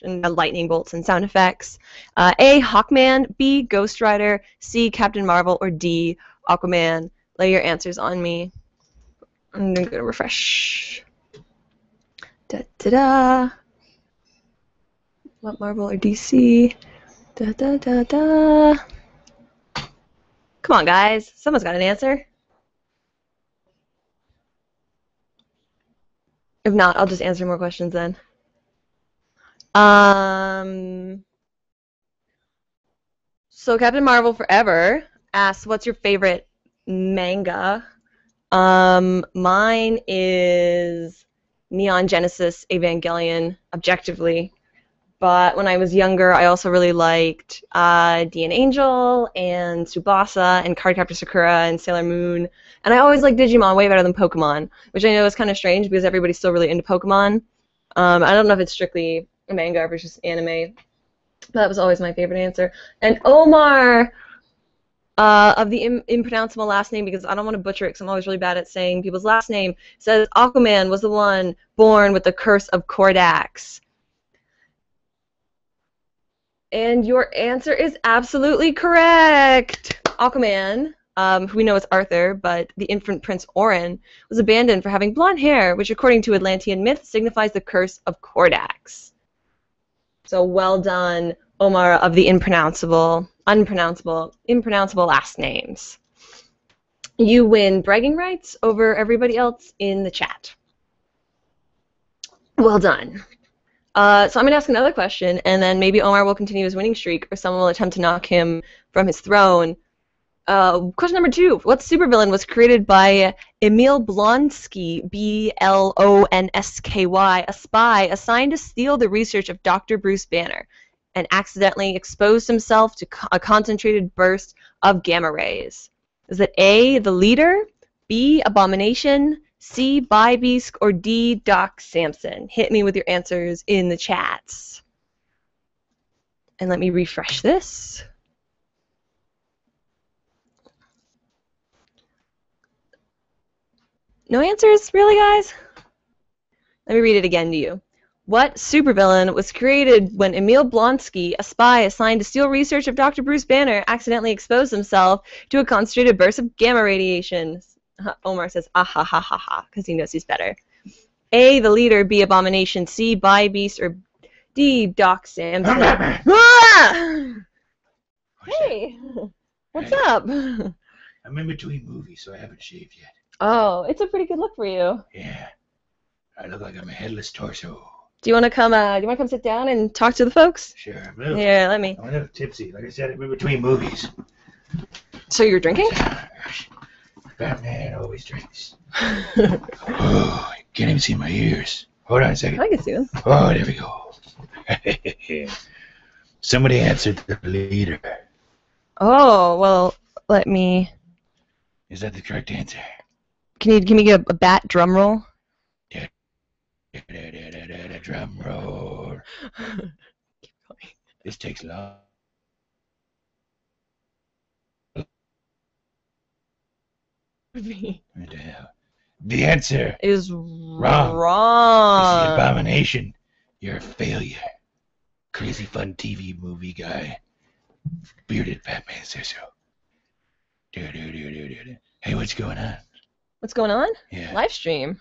And lightning bolts and sound effects. A, Hawkman, B, Ghost Rider, C, Captain Marvel, or D, Aquaman. Lay your answers on me. I'm going to refresh. Da-da-da. What Marvel or DC? Da-da-da-da. Come on, guys. Someone's got an answer. If not, I'll just answer more questions then. So Captain Marvel Forever asks, what's your favorite manga? Mine is Neon Genesis Evangelion, objectively. But when I was younger, I also really liked D&A Angel and Tsubasa and Cardcaptor Sakura and Sailor Moon. And I always liked Digimon way better than Pokemon, which I know is kind of strange because everybody's still really into Pokemon. I don't know if it's strictly a manga or just anime. But that was always my favorite answer. And Omar, of the impronounceable last name, because I don't want to butcher it because I'm always really bad at saying people's last name, says Aquaman was the one born with the curse of Kordax. And your answer is absolutely correct. Aquaman, who we know as Arthur, but the infant Prince Orin, was abandoned for having blonde hair, which according to Atlantean myth signifies the curse of Kordax. So well done, Omar of the impronounceable last names. You win bragging rights over everybody else in the chat. Well done. So I'm going to ask another question, and then maybe Omar will continue his winning streak, or someone will attempt to knock him from his throne. Question number 2. What supervillain was created by Emil Blonsky, B-L-O-N-S-K-Y, a spy assigned to steal the research of Dr. Bruce Banner, and accidentally exposed himself to a concentrated burst of gamma rays? Is it A, the Leader, B, Abomination, C, Bybeast, or D, Doc Samson? Hit me with your answers in the chats. And let me refresh this. No answers? Really, guys? Let me read it again to you. What supervillain was created when Emil Blonsky, a spy assigned to steal research of Dr. Bruce Banner, accidentally exposed himself to a concentrated burst of gamma radiation? Omar says, ah ha ha ha ha, because he knows he's better. A, the Leader, B, Abomination, C, Bybeast, or D, Doc Samson. Ah! Hey, what's up? I'm in between movies, so I haven't shaved yet. Oh, it's a pretty good look for you. Yeah. I look like I'm a headless torso. Do you want to come? Do you want to come sit down and talk to the folks? Sure. Here, let me. I'm a little tipsy. Like I said, I'm in between movies. So you're drinking? Batman always drinks. Oh, you can't even see my ears. Hold on a second. I can see them. Oh, there we go. Somebody answered the leader. Oh, well, let me. Is that the correct answer? Can you give me a bat drum roll? Drum roll. Keep going. This takes long. Me. What the hell? The answer Is wrong. wrong. This is the Abomination. You're a failure. Crazy fun TV movie guy. Bearded Batman says so. Hey, what's going on? What's going on? Yeah. Livestream.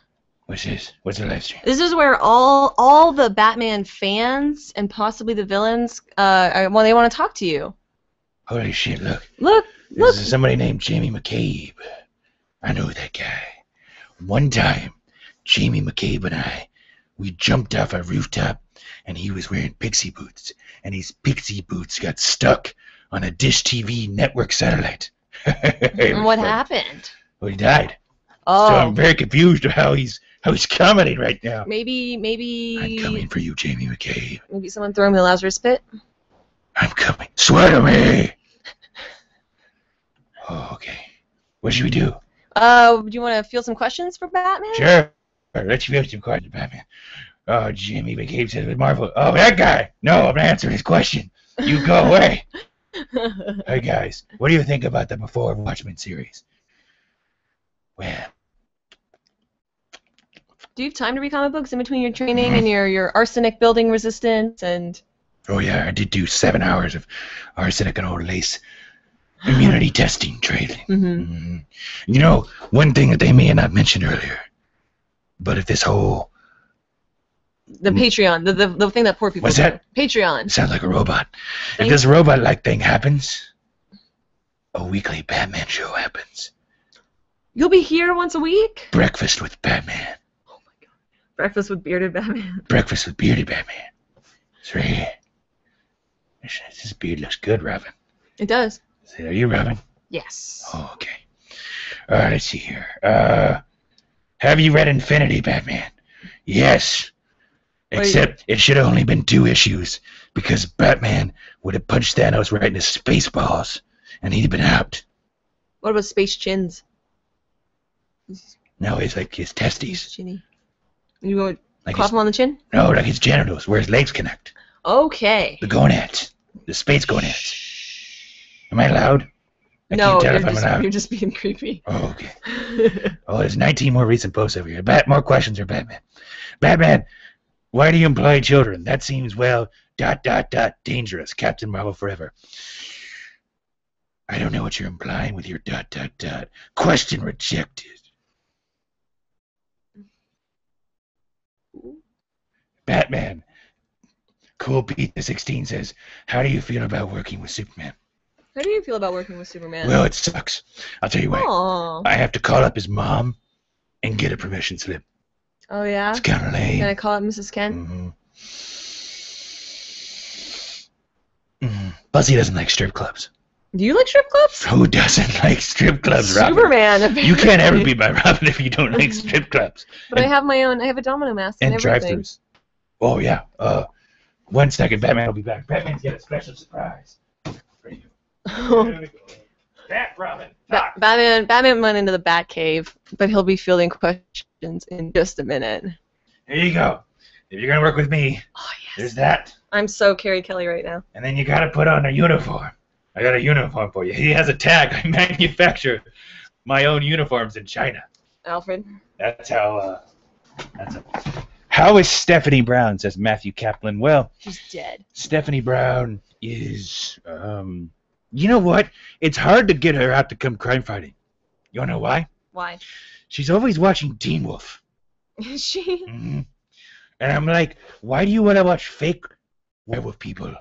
What's this? What's the live stream? This is where all the Batman fans and possibly the villains, they want to talk to you. Holy shit, look. Look. This is somebody named Jamie McCabe. I know that guy. One time, Jamie McCabe and I, we jumped off a rooftop, and he was wearing pixie boots, and his pixie boots got stuck on a Dish TV network satellite. And what happened? Well, he died. Oh. So I'm very confused how he's commenting right now. Maybe. I'm coming for you, Jamie McCabe. Maybe someone throw him in the Lazarus pit. I'm coming. Swear to me. Oh, okay. What should we do? Do you want to field some questions for Batman? Sure. Let's field some questions, Batman. Oh, Jamie McCabe says with Marvel. Oh, that guy. No, I'm answering his question. You go away. Hey, guys. What do you think about the Before Watchmen series? Well. Do you have time to read comic books in between your training and your arsenic building resistance and... Oh, yeah. I did do 7 hours of arsenic and old lace immunity testing training. Mm-hmm. You know, one thing that they may have not mentioned earlier, but if this whole... The Patreon, the thing that poor people What's do. that? Patreon. It sounds like a robot. If this robot-like thing happens, a weekly Batman show happens. You'll be here once a week? Breakfast with Batman. Oh my god. Breakfast with bearded Batman. Breakfast with bearded Batman. It's right here. This beard looks good, Robin. It does. Are you Robin? Yes. Oh, okay. Let's see here. Have you read Infinity, Batman? Yes. Except it should have only been 2 issues, because Batman would have punched Thanos right in his space balls, and he'd have been out. What about space chins? No, it's like his testes. Chinny. You go Like clap him on the chin? No, like his genitals, where his legs connect. Okay. The gonads. The space gonads. Am I loud? I No, can't tell if I'm loud. you're just being creepy. Oh, okay. Oh, there's 19 more recent posts over here. More questions for Batman. Batman, why do you employ children? That seems, well, ... dangerous. Captain Marvel forever. I don't know what you're implying with your ... Question rejected. Batman. Cool Pete the 16 says, how do you feel about working with Superman? How do you feel about working with Superman? Well, it sucks. I'll tell you what. Aww. I have to call up his mom and get a permission slip. Oh, yeah? It's kind of lame. Can I call it Mrs. Kent? Plus, he doesn't like strip clubs. Do you like strip clubs? Who doesn't like strip clubs, Robin? Superman, apparently. You can't ever be my Robin if you don't like strip clubs. But I have my own. I have a domino mask and everything. drive-thrus. Oh, yeah. 1 second. Batman will be back. Batman's got a special surprise for you. There we go. Bat Robin. Batman went into the Bat Cave, but he'll be fielding questions in just a minute. Here you go. If you're going to work with me, there's that. I'm so Carrie Kelly right now. And then you got to put on a uniform. I got a uniform for you. He has a tag. I manufacture my own uniforms in China. Alfred. That's how. How is Stephanie Brown? Says Matthew Kaplan. Well, she's dead. Stephanie Brown is. You know what? It's hard to get her out to come crime fighting. You wanna know why? Why? She's always watching Teen Wolf. Is she? Mm-hmm. And I'm like, why do you want to watch fake werewolf people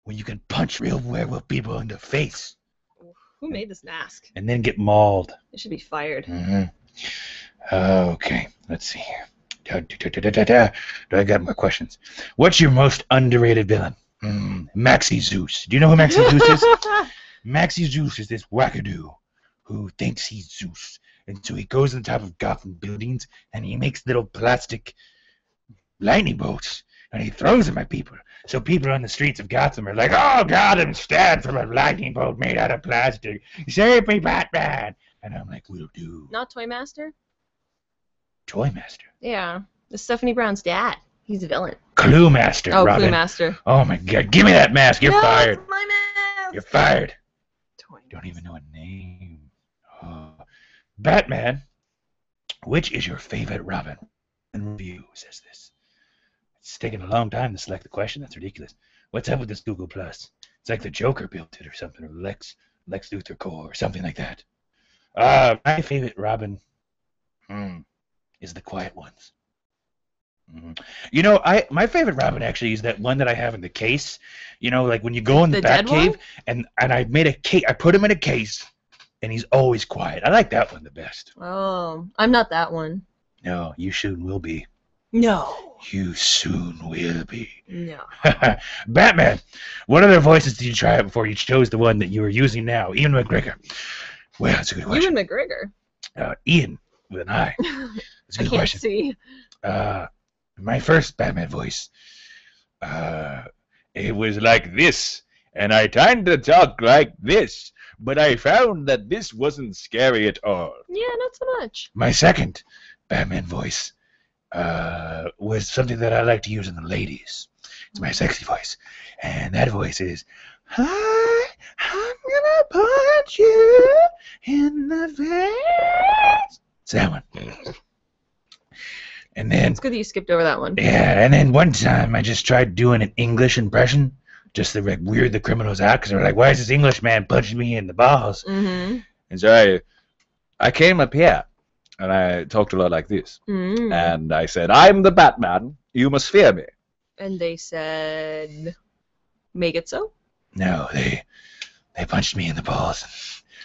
when you can punch real werewolf people in the face? Who made this mask? And then get mauled. It should be fired. Mm-hmm. Okay, let's see here. I got more questions. What's your most underrated villain? Maxie Zeus. Do you know who Maxie Zeus is? Maxie Zeus is this wackadoo who thinks he's Zeus. And so he goes on top of Gotham buildings and he makes little plastic lightning bolts and he throws them at people. So people on the streets of Gotham are like, oh God, I'm stabbed from a lightning bolt made out of plastic. Save me, Batman. And I'm like, will do. Not Toy Master? Toy Master. Yeah. It's Stephanie Brown's dad. He's a villain. Clue Master, Oh, Robin. Clue Master. Oh my God, give me that mask. You're fired. My mask. You're fired. Toy Don't even know a name. Oh. Batman, which is your favorite Robin? And review says this. It's taking a long time to select the question. That's ridiculous. What's up with this Google Plus? It's like the Joker built it or something, or Lex Luthor Core or something like that. My favorite Robin is the Quiet Ones. You know, my favorite Robin actually is that one that I have in the case. You know, like when you go in the Batcave, and I made a case. I put him in a case, and he's always quiet. I like that one the best. Oh, I'm not that one. No, you soon will be. No. You soon will be. No. Batman, what other voices did you try out before you chose the one that you are using now? Ian McGregor. Well, that's a good question. Ewan McGregor. Ian with an I. That's a good question. See. My first Batman voice. It was like this, and I tried to talk like this, but I found that this wasn't scary at all. Yeah, not so much. My second Batman voice was something that I like to use in the ladies. It's my sexy voice, and that voice is, "Hi, I'm gonna punch you in the face." It's that one. And then It's good that you skipped over that one. yeah, and then one time I just tried doing an English impression, just to like weird the criminals out, because they were like, "Why is this English man punching me in the balls?" Mm-hmm. And so I came up here, and I talked a lot like this. Mm. And I said, I'm the Batman. You must fear me. And they said, make it so? No, they punched me in the balls.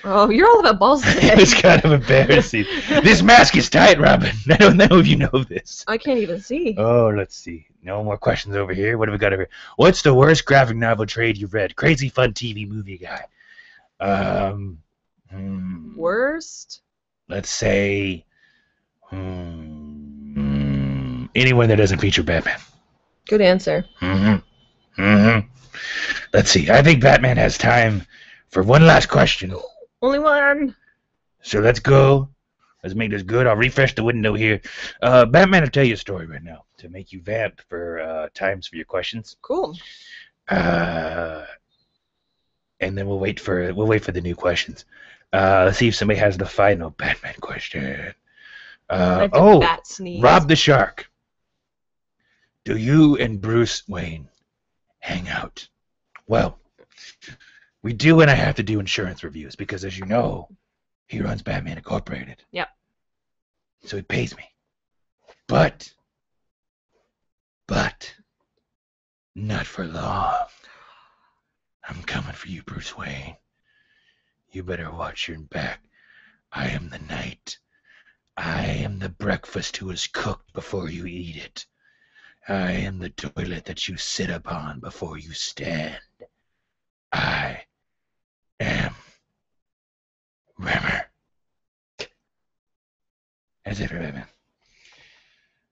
Oh, you're all about balls today. It's kind of embarrassing. This mask is tight, Robin. I don't know if you know this. I can't even see. Oh, let's see. No more questions over here. What have we got over here? What's the worst graphic novel trade you've read? Crazy Fun TV Movie Guy. Worst? Let's say anyone that doesn't feature Batman. Good answer. Let's see. I think Batman has time for one last question. Only one. So let's go. Let's make this good. I'll refresh the window here. Batman will tell you a story right now to make you vamp for times for your questions. Cool. And then we'll wait for the new questions. Let's see if somebody has the final Batman question. Bat sneeze. Rob the Shark. Do you and Bruce Wayne hang out? Well, we do when I have to do insurance reviews because, as you know, he runs Batman Incorporated. Yep. So he pays me. But not for long. I'm coming for you, Bruce Wayne. You better watch your back. I am the night. I am the breakfast who is cooked before you eat it. I am the toilet that you sit upon before you stand. I am Rimmer. That's it for Batman.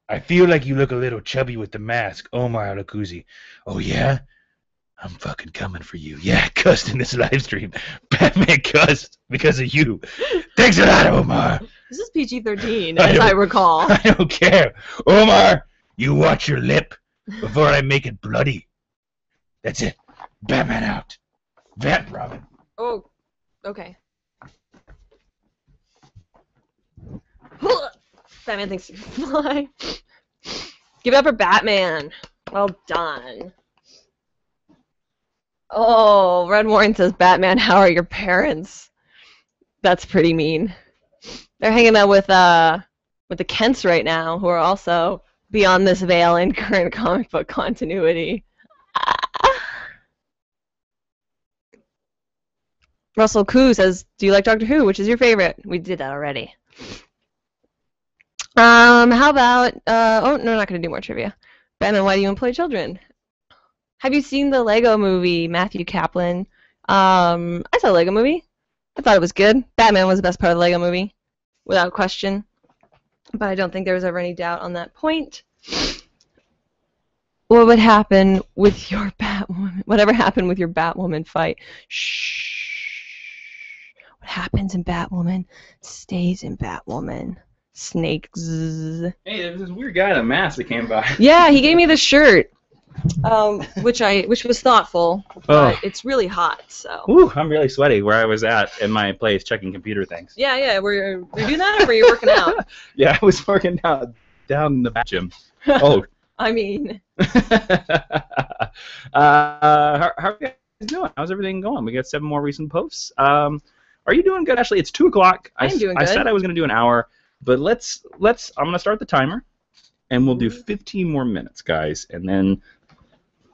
I feel like you look a little chubby with the mask, Omar Alakuzi. Oh yeah? I'm fucking coming for you. Yeah, cussed in this live stream. Batman cussed because of you. Thanks a lot, Omar. This is PG-13, as I recall. I don't care. Omar, you watch your lip before I make it bloody. That's it. Batman out. Vamp Robin. Oh, okay. Batman thinks he can fly. Give it up for Batman. Well done. Oh, Red Warren says, Batman, how are your parents? That's pretty mean. They're hanging out with the Kents right now, who are also beyond this veil in current comic book continuity. Russell Koo says, do you like Doctor Who? Which is your favorite? We did that already. How about oh no, not gonna do more trivia. Batman, why do you employ children? Have you seen the Lego movie, Matthew Kaplan? I saw the Lego movie. I thought it was good. Batman was the best part of the Lego movie, without question. But I don't think there was ever any doubt on that point. What would happen with your Batwoman? Whatever happened with your Batwoman fight? Shh. What happens in Batwoman stays in Batwoman. Snakes. Hey, there was this weird guy in a mask that came by. Yeah, he gave me the shirt, which was thoughtful, but it's really hot, so. Whew, I'm really sweaty where I was at in my place checking computer things. Yeah, we're doing that, or were you working out? Yeah, I was working out down in the back gym. Oh. I mean. How are you guys doing? How's everything going? We got 7 more recent posts. Are you doing good, Ashley? It's 2 o'clock. I'm doing good. I said I was going to do an hour, but let's. I'm going to start the timer, and we'll do 15 more minutes, guys, and then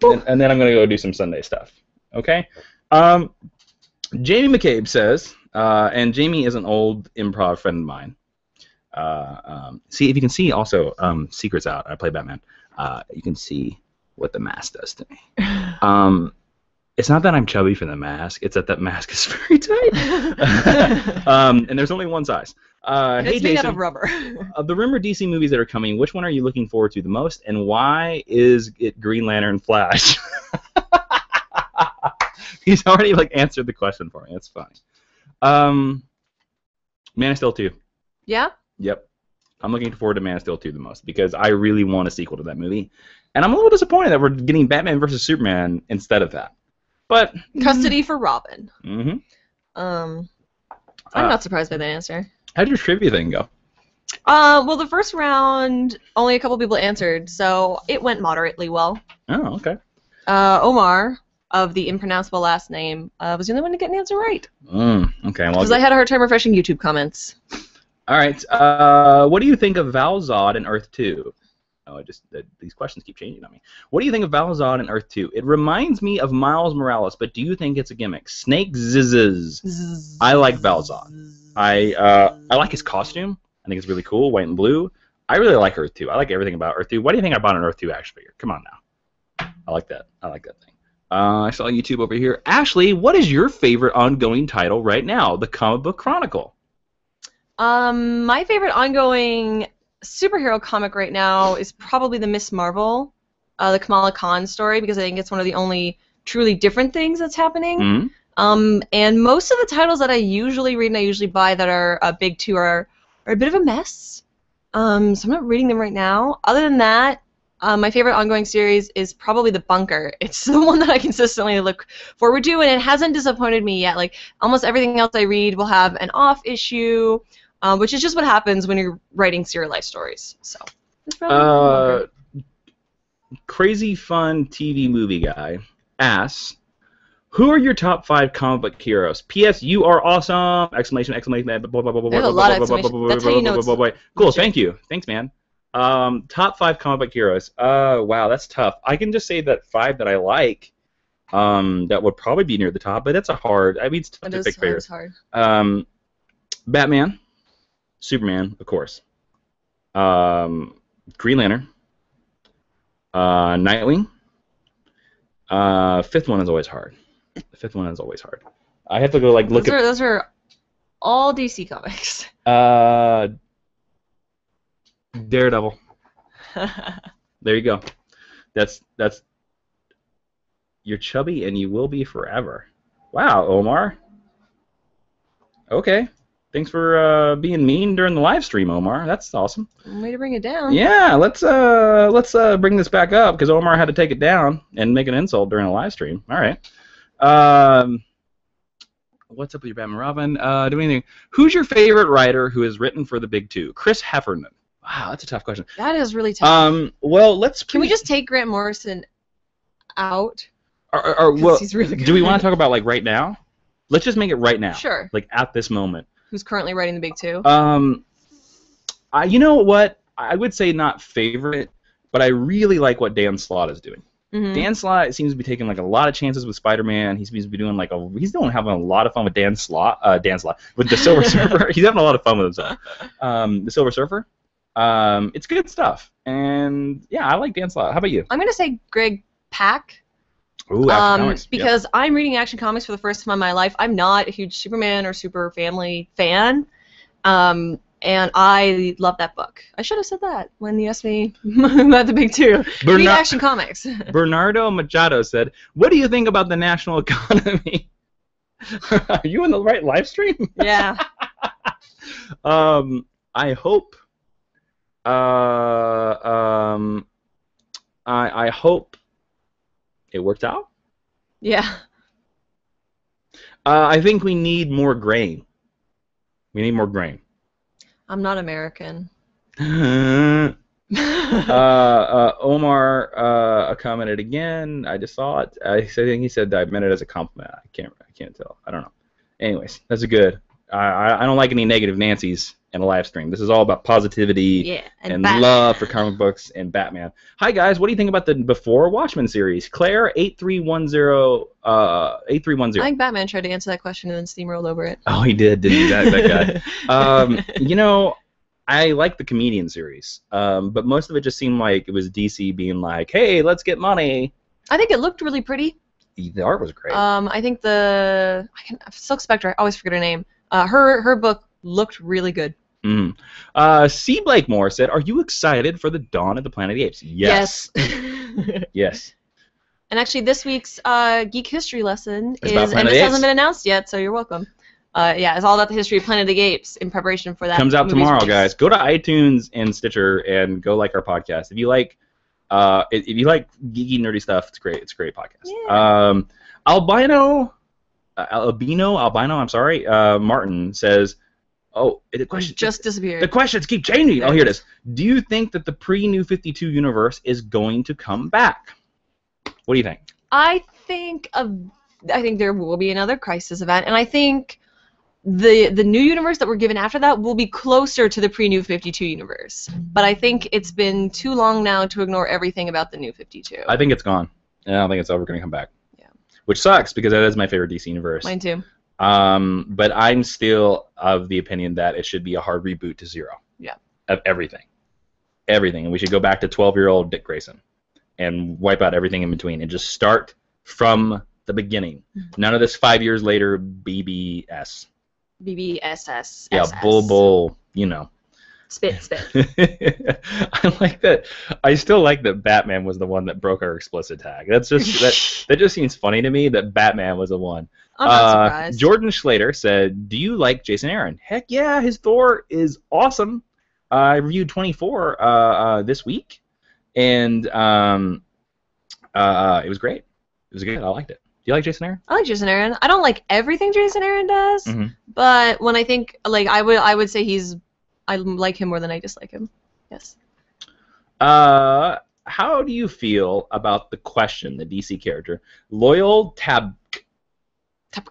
I'm going to go do some Sunday stuff. Okay? Jamie McCabe says, and Jamie is an old improv friend of mine. See, if you can see also Secrets Out, I play Batman. You can see what the mask does to me. It's not that I'm chubby for the mask, it's that mask is very tight. And there's only one size. Hey, it's made Jason, out of rubber. Of the rumored DC movies that are coming, which one are you looking forward to the most, and why is it Green Lantern Flash? He's already answered the question for me. That's funny. Man of Steel 2. Yeah? Yep. I'm looking forward to Man of Steel 2 the most because I really want a sequel to that movie. And I'm a little disappointed that we're getting Batman versus Superman instead of that. But Custody for Robin. Mm-hmm. I'm not surprised by that answer. How did your trivia thing go? Well, the first round, only a couple people answered, so it went moderately well. Oh, okay. Omar, of the impronounceable last name, was the only one to get an answer right. Okay. Well, because I had a hard time refreshing YouTube comments. All right. What do you think of Val-Zod in Earth 2? Oh, these questions keep changing on me. What do you think of Val-Zod in Earth 2? It reminds me of Miles Morales, but do you think it's a gimmick? Snake Zizzes. I like Val-Zod. I like his costume. I think it's really cool, white and blue. I really like Earth 2. I like everything about Earth 2. What do you think I bought an Earth 2 action figure? Come on now. I like that. I like that thing. I saw YouTube over here. Ashley, what is your favorite ongoing title right now? The Comic Book Chronicle. My favorite ongoing superhero comic right now is probably the Miss Marvel, the Kamala Khan story, because I think it's one of the only truly different things that's happening. Mm-hmm. And most of the titles that I usually read and I usually buy that are big two are a bit of a mess. So I'm not reading them right now. Other than that, my favorite ongoing series is probably The Bunker. It's the one that I consistently look forward to, and it hasn't disappointed me yet. Like, almost everything else I read will have an off issue, which is just what happens when you're writing serial life stories. So, it's probably The Bunker. Crazy Fun TV Movie Guy asks, who are your top 5 comic book heroes? P.S. You are awesome! Exclamation, exclamation, blah, blah, blah, blah, There's a lot of exclamation. That's how you know it's cool, thank you. Thanks, man. Top 5 comic book heroes. Wow, that's tough. I can just say that 5 that I like, that would probably be near the top, but that's a hard, I mean, it's tough to pick favorites. Hard. Batman, Superman, of course, Green Lantern, Nightwing. 5th one is always hard. The 5th one is always hard. I have to go look at. Those are all DC comics. Daredevil. There you go. That's. You're chubby and you will be forever. Wow, Omar. Okay. Thanks for being mean during the live stream, Omar. That's awesome. Way to bring it down. Yeah, let's bring this back up because Omar had to take it down and make an insult during a live stream. All right. What's up with your Batman Robin? Do anything? Who's your favorite writer who has written for the Big Two? Chris Heffernan. Wow, that's a tough question. That is really tough. Well, Can we just take Grant Morrison out? Well, he's really good. Do we want to talk about right now? Let's just make it right now. Sure. At this moment. Who's currently writing the Big Two? You know what? I would say not favorite, but I really like what Dan Slott is doing. Mm-hmm. Dan Slott seems to be taking a lot of chances with Spider-Man. He seems to be doing having a lot of fun with Dan Slott with the Silver Surfer. He's having a lot of fun with himself. The Silver Surfer. It's good stuff, and yeah, I like Dan Slott. How about you? I'm gonna say Greg Pak. Ooh, Action Comics. Because I'm reading Action Comics for the first time in my life. I'm not a huge Superman or Super Family fan, and I love that book. I should have said that when you asked me about the big two. Read Action Comics. Bernardo Machado said, "What do you think about the national economy?" Are you in the right live stream? Yeah. I hope. I hope it worked out. Yeah. I think we need more grain. We need more grain. I'm not American. Omar commented again. I just saw it. I think he said that I meant it as a compliment. I can't tell. I don't know. Anyways, that's a good. I don't like any negative Nancy's in a live stream. This is all about positivity and love for comic books and Batman. Hi guys, what do you think about the Before Watchmen series? Claire 8310 8310. I think Batman tried to answer that question and then steamrolled over it. Oh, he did, didn't he? That guy. You know, I like the Comedian series, but most of it just seemed like it was DC being like, "Hey, let's get money." I think it looked really pretty. The art was great. I think Silk Spectre. I always forget her name. Her book looked really good. C. Blakemore said, "Are you excited for the Dawn of the Planet of the Apes?" Yes. Yes. And actually, this week's Geek history lesson It's about is, Planet and of this the hasn't Apes. been announced yet, so you're welcome. Yeah, it's all about the history of Planet of the Apes in preparation for that. Comes out movie's tomorrow, release. guys. Go to iTunes and Stitcher and go like our podcast. If you like geeky nerdy stuff, it's great. It's a great podcast. Yeah. Albino. I'm sorry. Martin says, "Oh, the question Just disappeared. The questions keep changing." Oh, here it is. Do you think that the pre-New 52 universe is going to come back? What do you think? I think there will be another Crisis event, and I think the new universe that we're given after that will be closer to the pre-New 52 universe. But I think it's been too long now to ignore everything about the New 52. I think it's gone. I don't think it's ever going to come back. Yeah. Which sucks because that is my favorite DC universe. Mine too. But I'm still of the opinion that it should be a hard reboot to zero. Yeah. Of everything. Everything. And we should go back to 12-year-old Dick Grayson and wipe out everything in between and just start from the beginning. None of this 5 years later BBS. BBSS. Yeah, bull, you know. Spit. I like that. I still like that Batman was the one that broke our explicit tag. That's just that just seems funny to me that Batman was the one. I'm not surprised. Jordan Schlater said, "Do you like Jason Aaron?" Heck yeah, his Thor is awesome. I reviewed 24 this week, and it was great. It was good. I liked it. Do you like Jason Aaron? I like Jason Aaron. I don't like everything Jason Aaron does, Mhm. but when I think I would say I like him more than I dislike him. Yes. How do you feel about the question, the DC character, Loyal Tab? What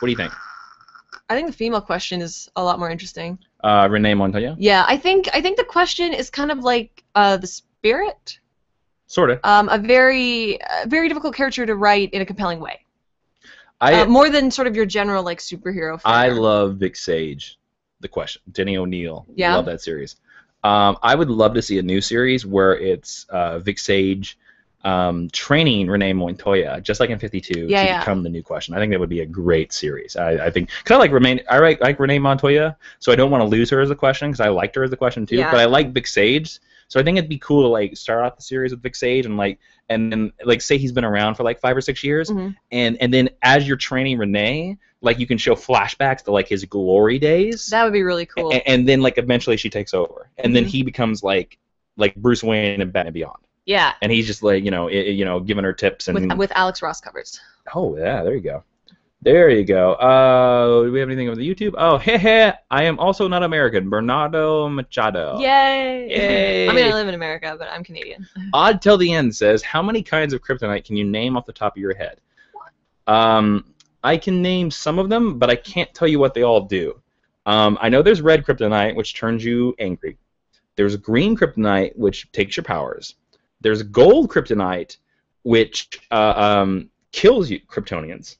do you think? I think the female question is a lot more interesting. Renee Montoya? Yeah, I think the question is kind of like the Spirit. Sort of. A very difficult character to write in a compelling way. I More than sort of your general like superhero. I fare. love Vic Sage. The question. Denny O'Neil. Yeah. Love that series. I would love to see a new series where it's Vic Sage training Renee Montoya, just like in 52, to become the new question. I think that would be a great series. I think because I like Renee Montoya, so I don't want to lose her as a question because I liked her as a question too. Yeah. But I like Vic Sage, so I think it'd be cool to like start out the series with Vic Sage and then say he's been around for like 5 or 6 years, and then as you're training Renee, like you can show flashbacks to like his glory days. That would be really cool. And then like eventually she takes over, and then he becomes like Bruce Wayne and Batman Beyond. Yeah. And he's just like giving her tips and with Alex Ross covers. Oh yeah, there you go. There you go. Do we have anything on the YouTube? Oh, I am also not American. Bernardo Machado. Yay! Yay! I mean, I live in America, but I'm Canadian. Odd Till the End says, how many kinds of kryptonite can you name off the top of your head? I can name some of them, but I can't tell you what they all do. I know there's red kryptonite, which turns you angry. There's green kryptonite, which takes your powers. There's gold kryptonite, which kills you, Kryptonians.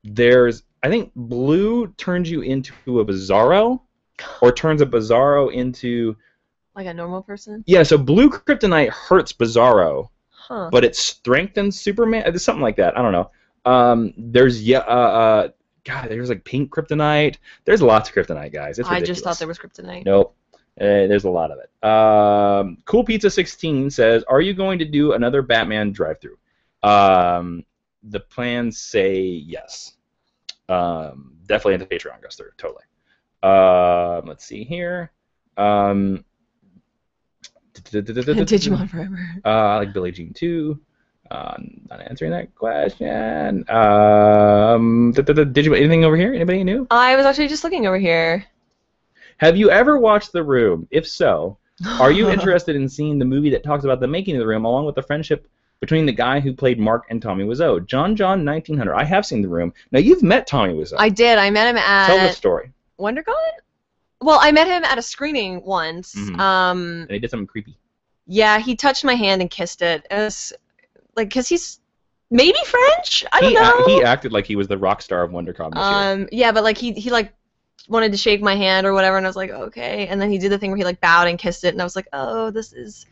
There's, I think, blue turns you into a Bizarro, or turns a Bizarro into Like a normal person? Yeah, so blue kryptonite hurts Bizarro, Huh. but it strengthens Superman. It's something like that. I don't know. There's God, there's like pink kryptonite. There's lots of kryptonite, guys. It's ridiculous. I just thought there was kryptonite. Nope. There's a lot of it. Cool Pizza 16 says, "Are you going to do another Batman drive-through?" The plans say yes. Definitely into Patreon, Guster. Totally. Let's see here. Digimon Forever. I like Billie Jean too. Not answering that question. Did you anything over here? Anybody new? I was actually just looking over here. Have you ever watched The Room? If so, are you interested in seeing the movie that talks about the making of The Room, along with the friendship between the guy who played Mark and Tommy Wiseau? John 1900. I have seen The Room. Now you've met Tommy Wiseau. I did. I met him at Tell the story. WonderCon? Well, I met him at a screening once. And he did something creepy. Yeah, he touched my hand and kissed it. It was like, because he's maybe French? I don't know. He acted like he was the rock star of WonderCon this year. Yeah, but like he like wanted to shake my hand or whatever, and I was like, okay. And then he did the thing where he like bowed and kissed it, and I was like, oh, this is.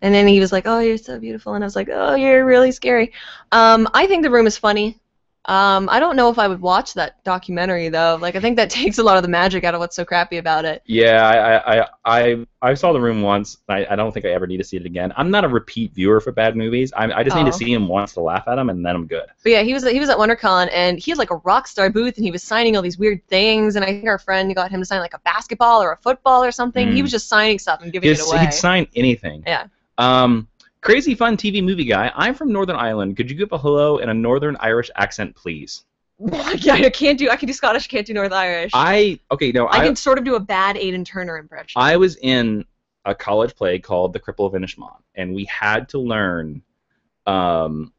And then he was like, oh, you're so beautiful, and I was like, oh, you're really scary. I think The Room is funny. I don't know if I would watch that documentary though. Like, I think that takes a lot of the magic out of what's so crappy about it. Yeah, I saw The Room once. I don't think I ever need to see it again. I'm not a repeat viewer for bad movies. I just need to see him once to laugh at him, and then I'm good. But yeah, he was at WonderCon, and he had like a rock star booth, and he was signing all these weird things. And I think our friend got him to sign like a basketball or a football or something. He was just signing stuff and giving it away. He'd sign anything. Yeah. Crazy fun TV movie guy. I'm from Northern Ireland. Could you give a hello in a Northern Irish accent, please? Yeah, I can do Scottish, can't do North Irish. I can sort of do a bad Aidan Turner impression. I was in a college play called The Cripple of Inishmore, and we had to learn an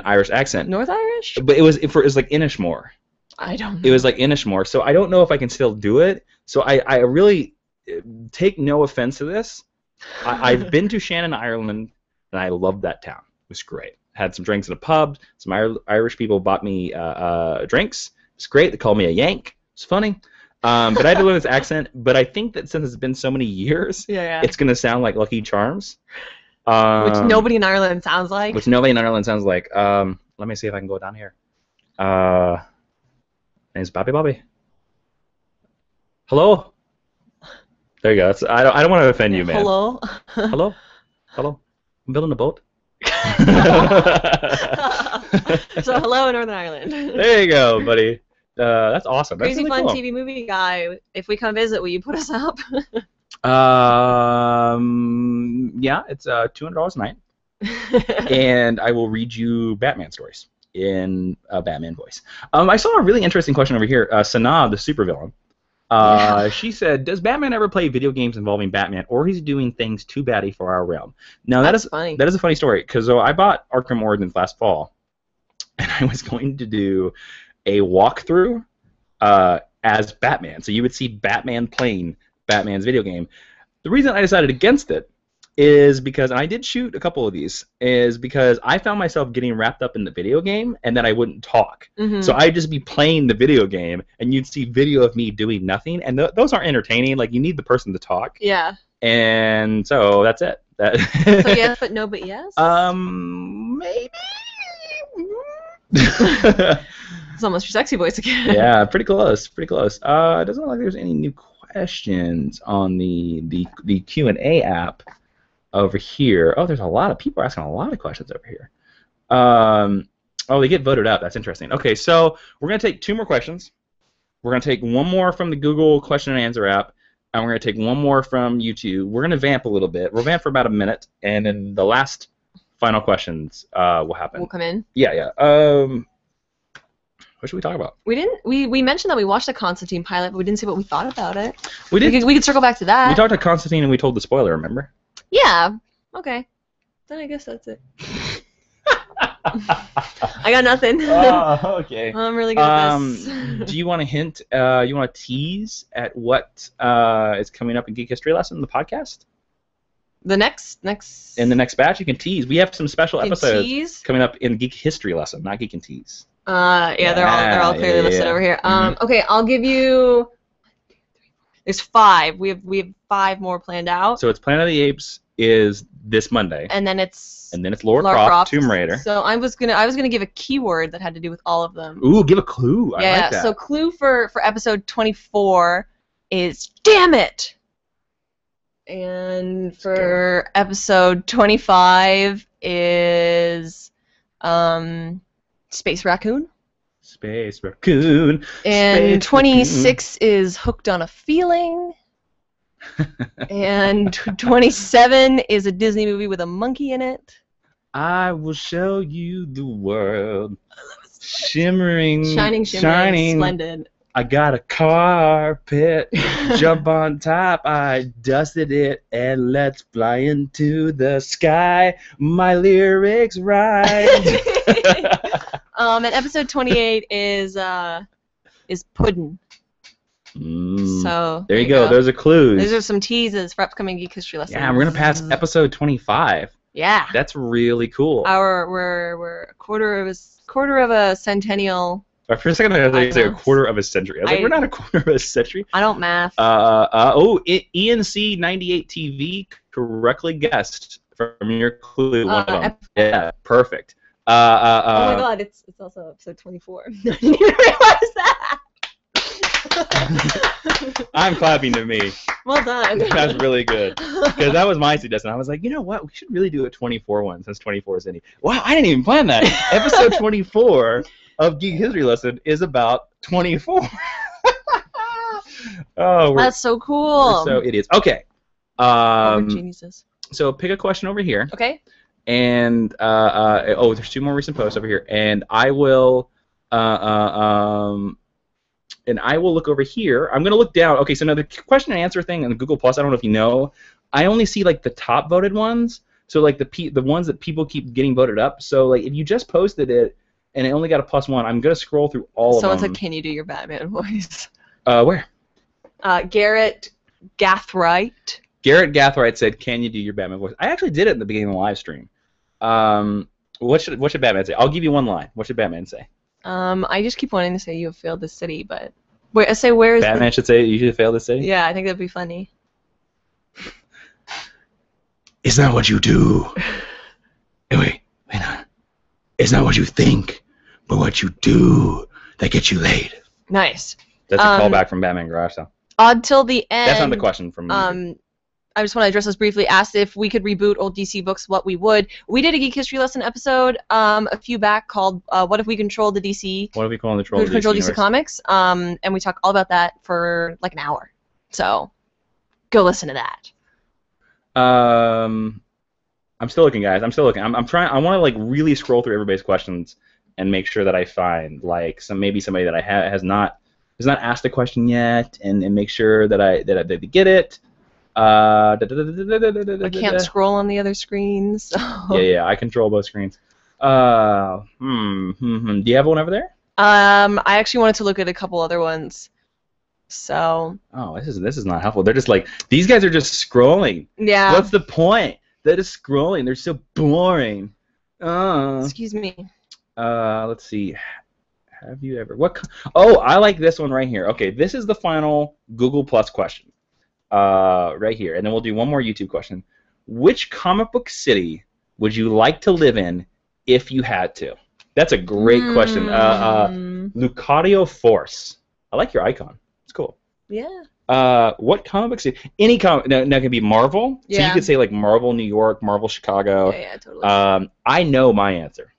Irish accent. North Irish? But it was like Inishmore. I don't know. It was like Inishmore, so I don't know if I can still do it. So I really take no offense to this. I've been to Shannon, Ireland, and I loved that town. It was great. Had some drinks in a pub. Some Irish people bought me drinks. It's great. They called me a Yank. It's funny. But I had to learn this accent. But I think that since it's been so many years, it's going to sound like Lucky Charms. Which nobody in Ireland sounds like. Let me see if I can go down here. Name's Bobby. Hello? There you go. I don't want to offend you, man. Hello? Hello? I'm building a boat. So hello, Northern Ireland. There you go, buddy. That's awesome. That's Crazy really fun cool. TV movie guy. If we come visit, will you put us up? Yeah, it's $200 a night, and I will read you Batman stories in a Batman voice. I saw a really interesting question over here. Sanaa, the supervillain. She said, "Does Batman ever play video games involving Batman, or he's doing things too batty for our realm?" Now That's funny. That is a funny story, because I bought Arkham Origins last fall, and I was going to do a walkthrough as Batman. So you would see Batman playing Batman's video game. The reason I decided against it is because, and I did shoot a couple of these, is because I found myself getting wrapped up in the video game, and then I wouldn't talk. So I'd just be playing the video game, and you'd see video of me doing nothing, and those aren't entertaining. Like, you need the person to talk. Yeah. And so that's it. So yes, but no, but yes? Maybe. It's almost your sexy voice again. Yeah, pretty close. It doesn't look like there's any new questions on the Q&A app over here. Oh, there's a lot of people asking a lot of questions over here. Oh, they get voted up. That's interesting. Okay, so we're going to take 2 more questions. We're going to take 1 more from the Google question and answer app, and we're going to take 1 more from YouTube. We're going to vamp a little bit. We'll vamp for about a minute, and then the last final questions will happen. We'll come in. Yeah. What should we talk about? We mentioned that we watched the Constantine pilot, but we didn't say what we thought about it. We did. We could circle back to that. We talked to Constantine and we told the spoiler, remember? Yeah. Okay. Then I guess that's it. I got nothing. Oh, okay. I'm really good at this. Do you want to hint? You want to tease at what is coming up in Geek History Lesson, the podcast? The next. In the next batch, you can tease. We have some special episodes tease? coming up in Geek History Lesson, not Geek and Tease. Yeah, they're all clearly listed over here. Mhm. Okay, I'll give you There's 5. We have 5 more planned out. So it's Planet of the Apes is this Monday. And then it's Lara Croft, Tomb Raider. So I was gonna give a keyword that had to do with all of them. Ooh, give a clue. I like that. So clue for episode 24 is damn it. And for episode 25 is Space Raccoon. Space Raccoon. And Space 26 is Hooked on a Feeling. And 27 is a Disney movie with a monkey in it. I will show you the world. Shimmering. Shining. Splendid. I got a carpet. Jump on top. I dusted it. And let's fly into the sky. My lyrics rhyme. And episode 28 is Puddin'. So there you go. Those are clues. Those are some teases for upcoming Geek History lessons. Yeah, we're gonna pass episode 25. Yeah. That's really cool. We're a quarter of a centennial. For a second, I thought you said a quarter of a century. I was like, we're not a quarter of a century. I don't math. ENC 98 TV correctly guessed from your clue. One of them. Yeah, perfect. Oh my God, it's also episode 24. I didn't even realize that. I'm clapping to me. Well done. That's really good. Because that was my suggestion. I was like, you know what? We should really do a 24 one since 24 is indie. Wow, I didn't even plan that. Episode 24 of Geek History Lesson is about 24. That's so cool. We're so idiots. Okay. We're geniuses. So pick a question over here. Okay. And there's 2 more recent posts over here, and I will look over here. I'm gonna look down. Okay, so now the question and answer thing on Google Plus, I don't know if you know, I only see like the top voted ones. So like the ones that people keep getting voted up. So like if you just posted it and it only got a +1, I'm gonna scroll through all of them. Someone said, "Can you do your Batman voice?" Where? Garrett Gathright. Garrett Gathright said, "Can you do your Batman voice?" I actually did it at the beginning of the live stream. What should Batman say? I'll give you one line. What should Batman say? I just keep wanting to say you have failed the city, but wait, I say where is Batman should say you should have failed the city? Yeah, I think that'd be funny. It's not what you do. Hey, wait on. It's not what you think, but what you do that gets you laid. Nice. That's a callback from Batman Garage Sale. Odd Till the End. That's not the question from me. I just want to address this briefly. Asked if we could reboot old DC books, what we would. We did a Geek History Lesson episode a few back called "What If We Controlled the DC?" What if we control the DC Comics? And we talk all about that for like an hour. So go listen to that. I'm still looking, guys. I'm still looking. I'm trying. I want to like really scroll through everybody's questions and make sure that I find like maybe somebody that has not asked a question yet, and make sure that they get it. I can't scroll on the other screens. So. Yeah, I control both screens. Do you have one over there? I actually wanted to look at a couple other ones. So. Oh, this is not helpful. They're just like, these guys are just scrolling. Yeah. What's the point? They're just scrolling. They're so boring. Excuse me. Let's see. Have you ever I like this one right here. Okay, this is the final Google Plus question. Right here, and then we'll do one more YouTube question. Which comic book city would you like to live in if you had to? That's a great question. Lucario Force. I like your icon. It's cool. Yeah. What comic book city? Any comic. Now it can be Marvel. Yeah. So you could say like Marvel New York, Marvel Chicago. Yeah, totally. I know my answer.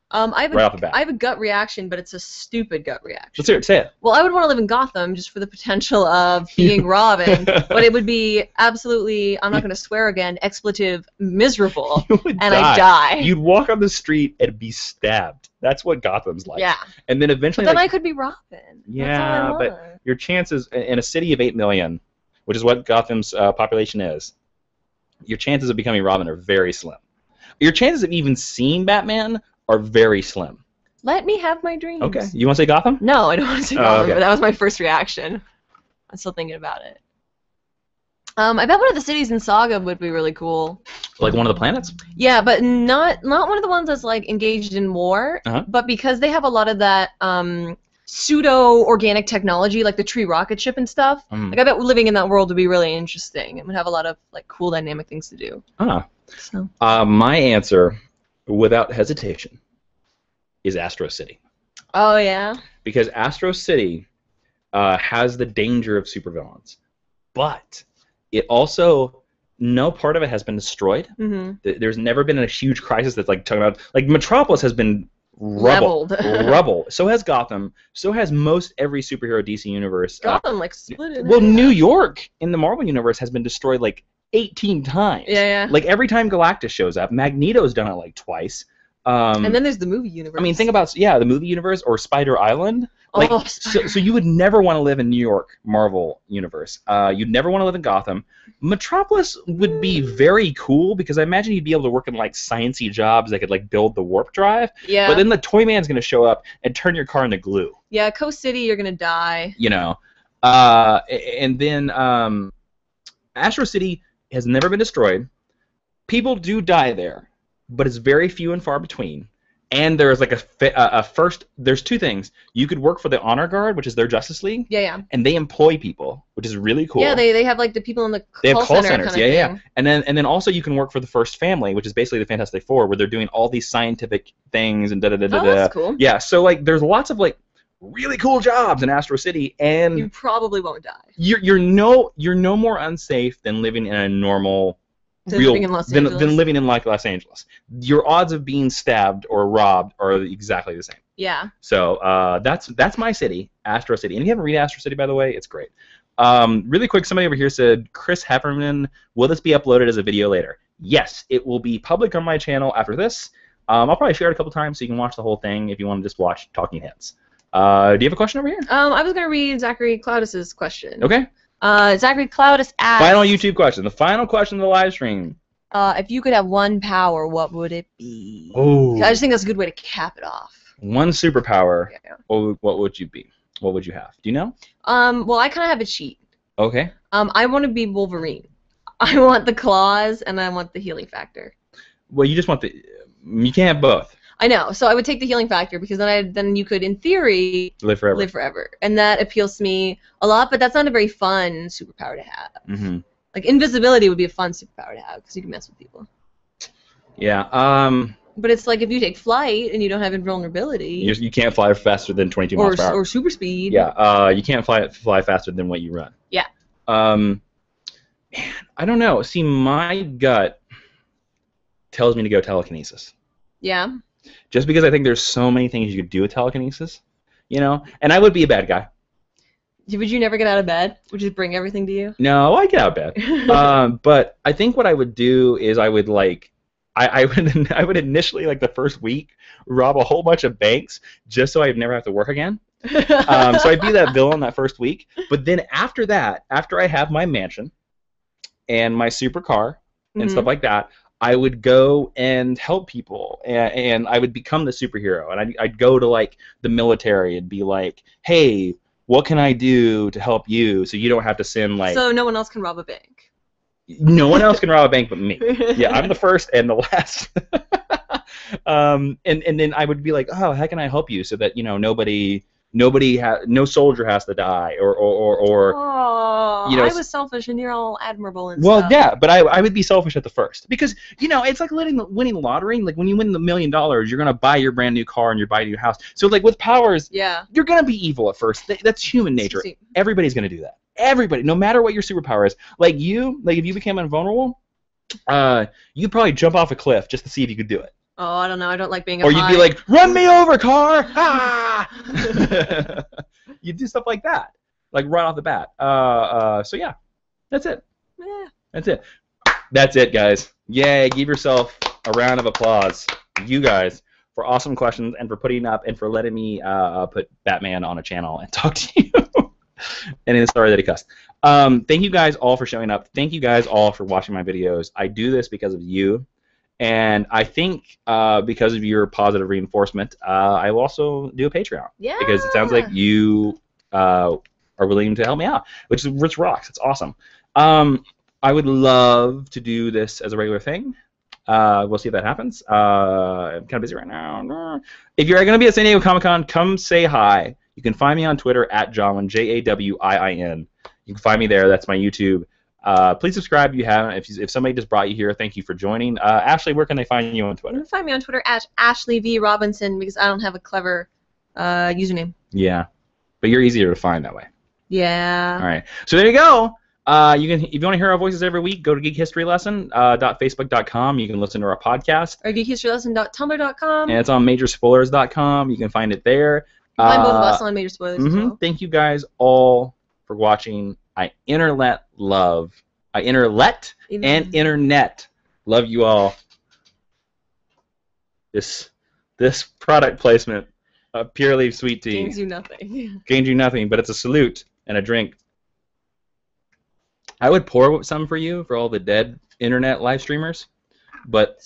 I right off the bat. have a gut reaction, but it's a stupid gut reaction. Let's hear it. Say it. Well, I would want to live in Gotham just for the potential of being Robin, but it would be absolutely, I'm not going to swear again, expletive, miserable, You would and die. I'd die. You'd walk on the street and be stabbed. That's what Gotham's like. Yeah. And then eventually. But then I could be Robin. Yeah, but your chances in a city of 8 million, which is what Gotham's population is, your chances of becoming Robin are very slim. Your chances of even seeing Batman are very slim. Let me have my dreams. Okay. You want to say Gotham? No, I don't want to say Gotham, okay. but that was my first reaction. I'm still thinking about it. I bet one of the cities in Saga would be really cool. Like one of the planets? Yeah, but not one of the ones that's like engaged in war. Uh-huh. But because they have a lot of that pseudo-organic technology, like the tree rocket ship and stuff. Like I bet living in that world would be really interesting. It would have a lot of like cool dynamic things to do. So. My answer, without hesitation, is Astro City. Oh yeah. Because Astro City has the danger of supervillains, but it also, no part of it has been destroyed. There's never been a huge crisis that's like talking about, like Metropolis has been rubble. So has Gotham. So has most every superhero DC universe. Gotham like split in. Well, New York in the Marvel universe has been destroyed like 18 times. Yeah. Like every time Galactus shows up, Magneto's done it like twice. And then there's the movie universe. I mean, think about the movie universe or Spider Island. Like, Oh, so you would never want to live in New York Marvel universe. You'd never want to live in Gotham. Metropolis would be very cool because I imagine you'd be able to work in like sciencey jobs that could like build the warp drive. Yeah. But then the Toy Man's gonna show up and turn your car into glue. Yeah, Coast City, you're gonna die. You know, and then Astro City has never been destroyed. People do die there, but it's very few and far between. And there's like there's two things. You could work for the Honor Guard, which is their Justice League. Yeah. And they employ people, which is really cool. Yeah, they have like the people in the they have call center centers. kind of Yeah. And then also you can work for the First Family, which is basically the Fantastic Four, where they're doing all these scientific things and Oh, that's cool. Yeah. So like there's lots of like really cool jobs in Astro City, and You probably won't die. you're no more unsafe than living in a normal. Than living in Los Angeles. Than living in like Los Angeles. Your odds of being stabbed or robbed are exactly the same. Yeah. So that's my city, Astro City. And if you haven't read Astro City, by the way, it's great. Really quick, somebody over here said, Chris Heffernan, will this be uploaded as a video later? Yes, it will be public on my channel after this. I'll probably share it a couple times so you can watch the whole thing if you want to just watch Talking Heads. Do you have a question over here? I was gonna read Zachary Cloudis's question. Okay. Zachary Cloudis asked. Final YouTube question. The final question of the live stream. If you could have one power, what would it be? Oh. I just think that's a good way to cap it off. One superpower. Yeah. What would you be? What would you have? Do you know? Well, I kind of have a cheat. Okay. I want to be Wolverine. I want the claws and I want the healing factor. Well, you just want you can't have both. I know. So I would take the healing factor because then you could, in theory, Live forever. And that appeals to me a lot. But that's not a very fun superpower to have. Mm-hmm. Like invisibility would be a fun superpower to have because you can mess with people. Yeah. But it's like if you take flight and you don't have invulnerability. You can't fly faster than 22 miles per hour. Or super speed. Yeah. You can't fly faster than what you run. Yeah. Man, I don't know. See, my gut tells me to go telekinesis. Yeah. Just because I think there's so many things you could do with telekinesis, you know. And I would be a bad guy. Would you never get out of bed? Would you bring everything to you? No, I get out of bed. But I think what I would do is I would like, I would initially like the first week rob a whole bunch of banks just so I'd never have to work again. So I'd be that villain that first week. But then after that, after I have my mansion and my supercar and stuff like that, I would go and help people, and I would become the superhero, and I'd go to like the military and be like, hey, what can I do to help you so you don't have to send like... So no one else can rob a bank. No one else can rob a bank but me. Yeah, I'm the first and the last. And then I would be like, oh, how can I help you so that, you know, no soldier has to die or oh, you know, I was selfish and you're all admirable and well, stuff. yeah, but I would be selfish at the first because, you know, it's like winning the lottery. Like when you win the $1 million, you're gonna buy your brand new car and you're buying your house. So like with powers, yeah, you're gonna be evil at first. That's human nature. Everybody's gonna do that. Everybody, no matter what your superpower is. Like if you became invulnerable, you'd probably jump off a cliff just to see if you could do it. Oh, I don't know. I don't like being. Or you'd be like, "Run me over, car!" Ah! You do stuff like that, like right off the bat. So yeah, that's it. Yeah. That's it. That's it, guys. Yay! Give yourself a round of applause, you guys, for awesome questions and for putting up and for letting me put Batman on a channel and talk to you. And in the story that he cussed. Thank you guys all for showing up. Thank you guys all for watching my videos. I do this because of you. And I think because of your positive reinforcement, I will also do a Patreon. Yeah. Because it sounds like you are willing to help me out, which rocks. It's awesome. I would love to do this as a regular thing. We'll see if that happens. I'm kind of busy right now. If you're going to be at San Diego Comic-Con, come say hi. You can find me on Twitter at JAWiiN, JAWiiN. You can find me there. That's my YouTube. Please subscribe if you haven't. If somebody just brought you here, thank you for joining. Ashley, where can they find you on You Twitter? can find me on Twitter at Ashley V Robinson because I don't have a clever username. Yeah, but you're easier to find that way. Yeah. All right. So there you go. You can, if you want to hear our voices every week, go to geekhistorylesson.facebook.com. You can listen to our podcast. Or geekhistorylesson.tumblr.com. And it's on majorspoilers.com. You can find it there. You can find both of us on Major Spoilers as well. Thank you guys all for watching. I internet and internet love you all. This product placement of Pure Leaf Sweet Tea Gains you nothing. gains you nothing, but it's a salute and a drink. I would pour some for you for all the dead internet live streamers, but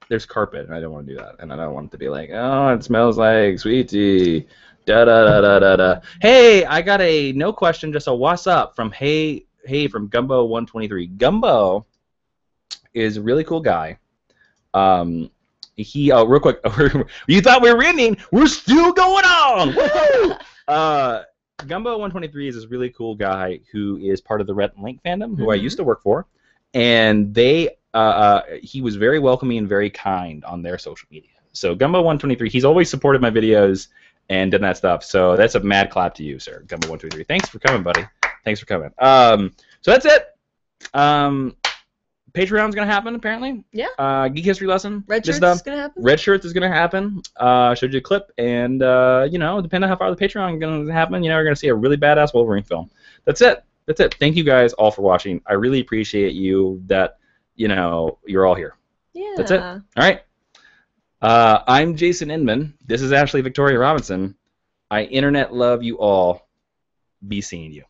there's carpet, and I don't want to do that, and I don't want it to be like, oh, it smells like sweet tea. Da da da da da da. Hey, I got a no question, just a what's up from Hey from Gumbo123. Gumbo is a really cool guy. Real quick, you thought we were ending? We're still going on. Woo! Gumbo123 is this really cool guy who is part of the Red Link fandom, who I used to work for, and he was very welcoming and very kind on their social media. So Gumbo123, he's always supported my videos and done that stuff. So that's a mad clap to you, sir, Gumbo123. Thanks for coming, buddy. Thanks for coming. So that's it. Patreon's gonna happen apparently. Yeah. Geek History Lesson. Red Shirts is gonna happen. Red Shirts is gonna happen. Showed you a clip, and depending on how far the Patreon is gonna happen, we're gonna see a really badass Wolverine film. That's it. That's it. Thank you guys all for watching. I really appreciate you that you're all here. Yeah. That's it. All right. I'm Jason Inman. This is Ashley Victoria Robinson. I internet love you all. Be seeing you.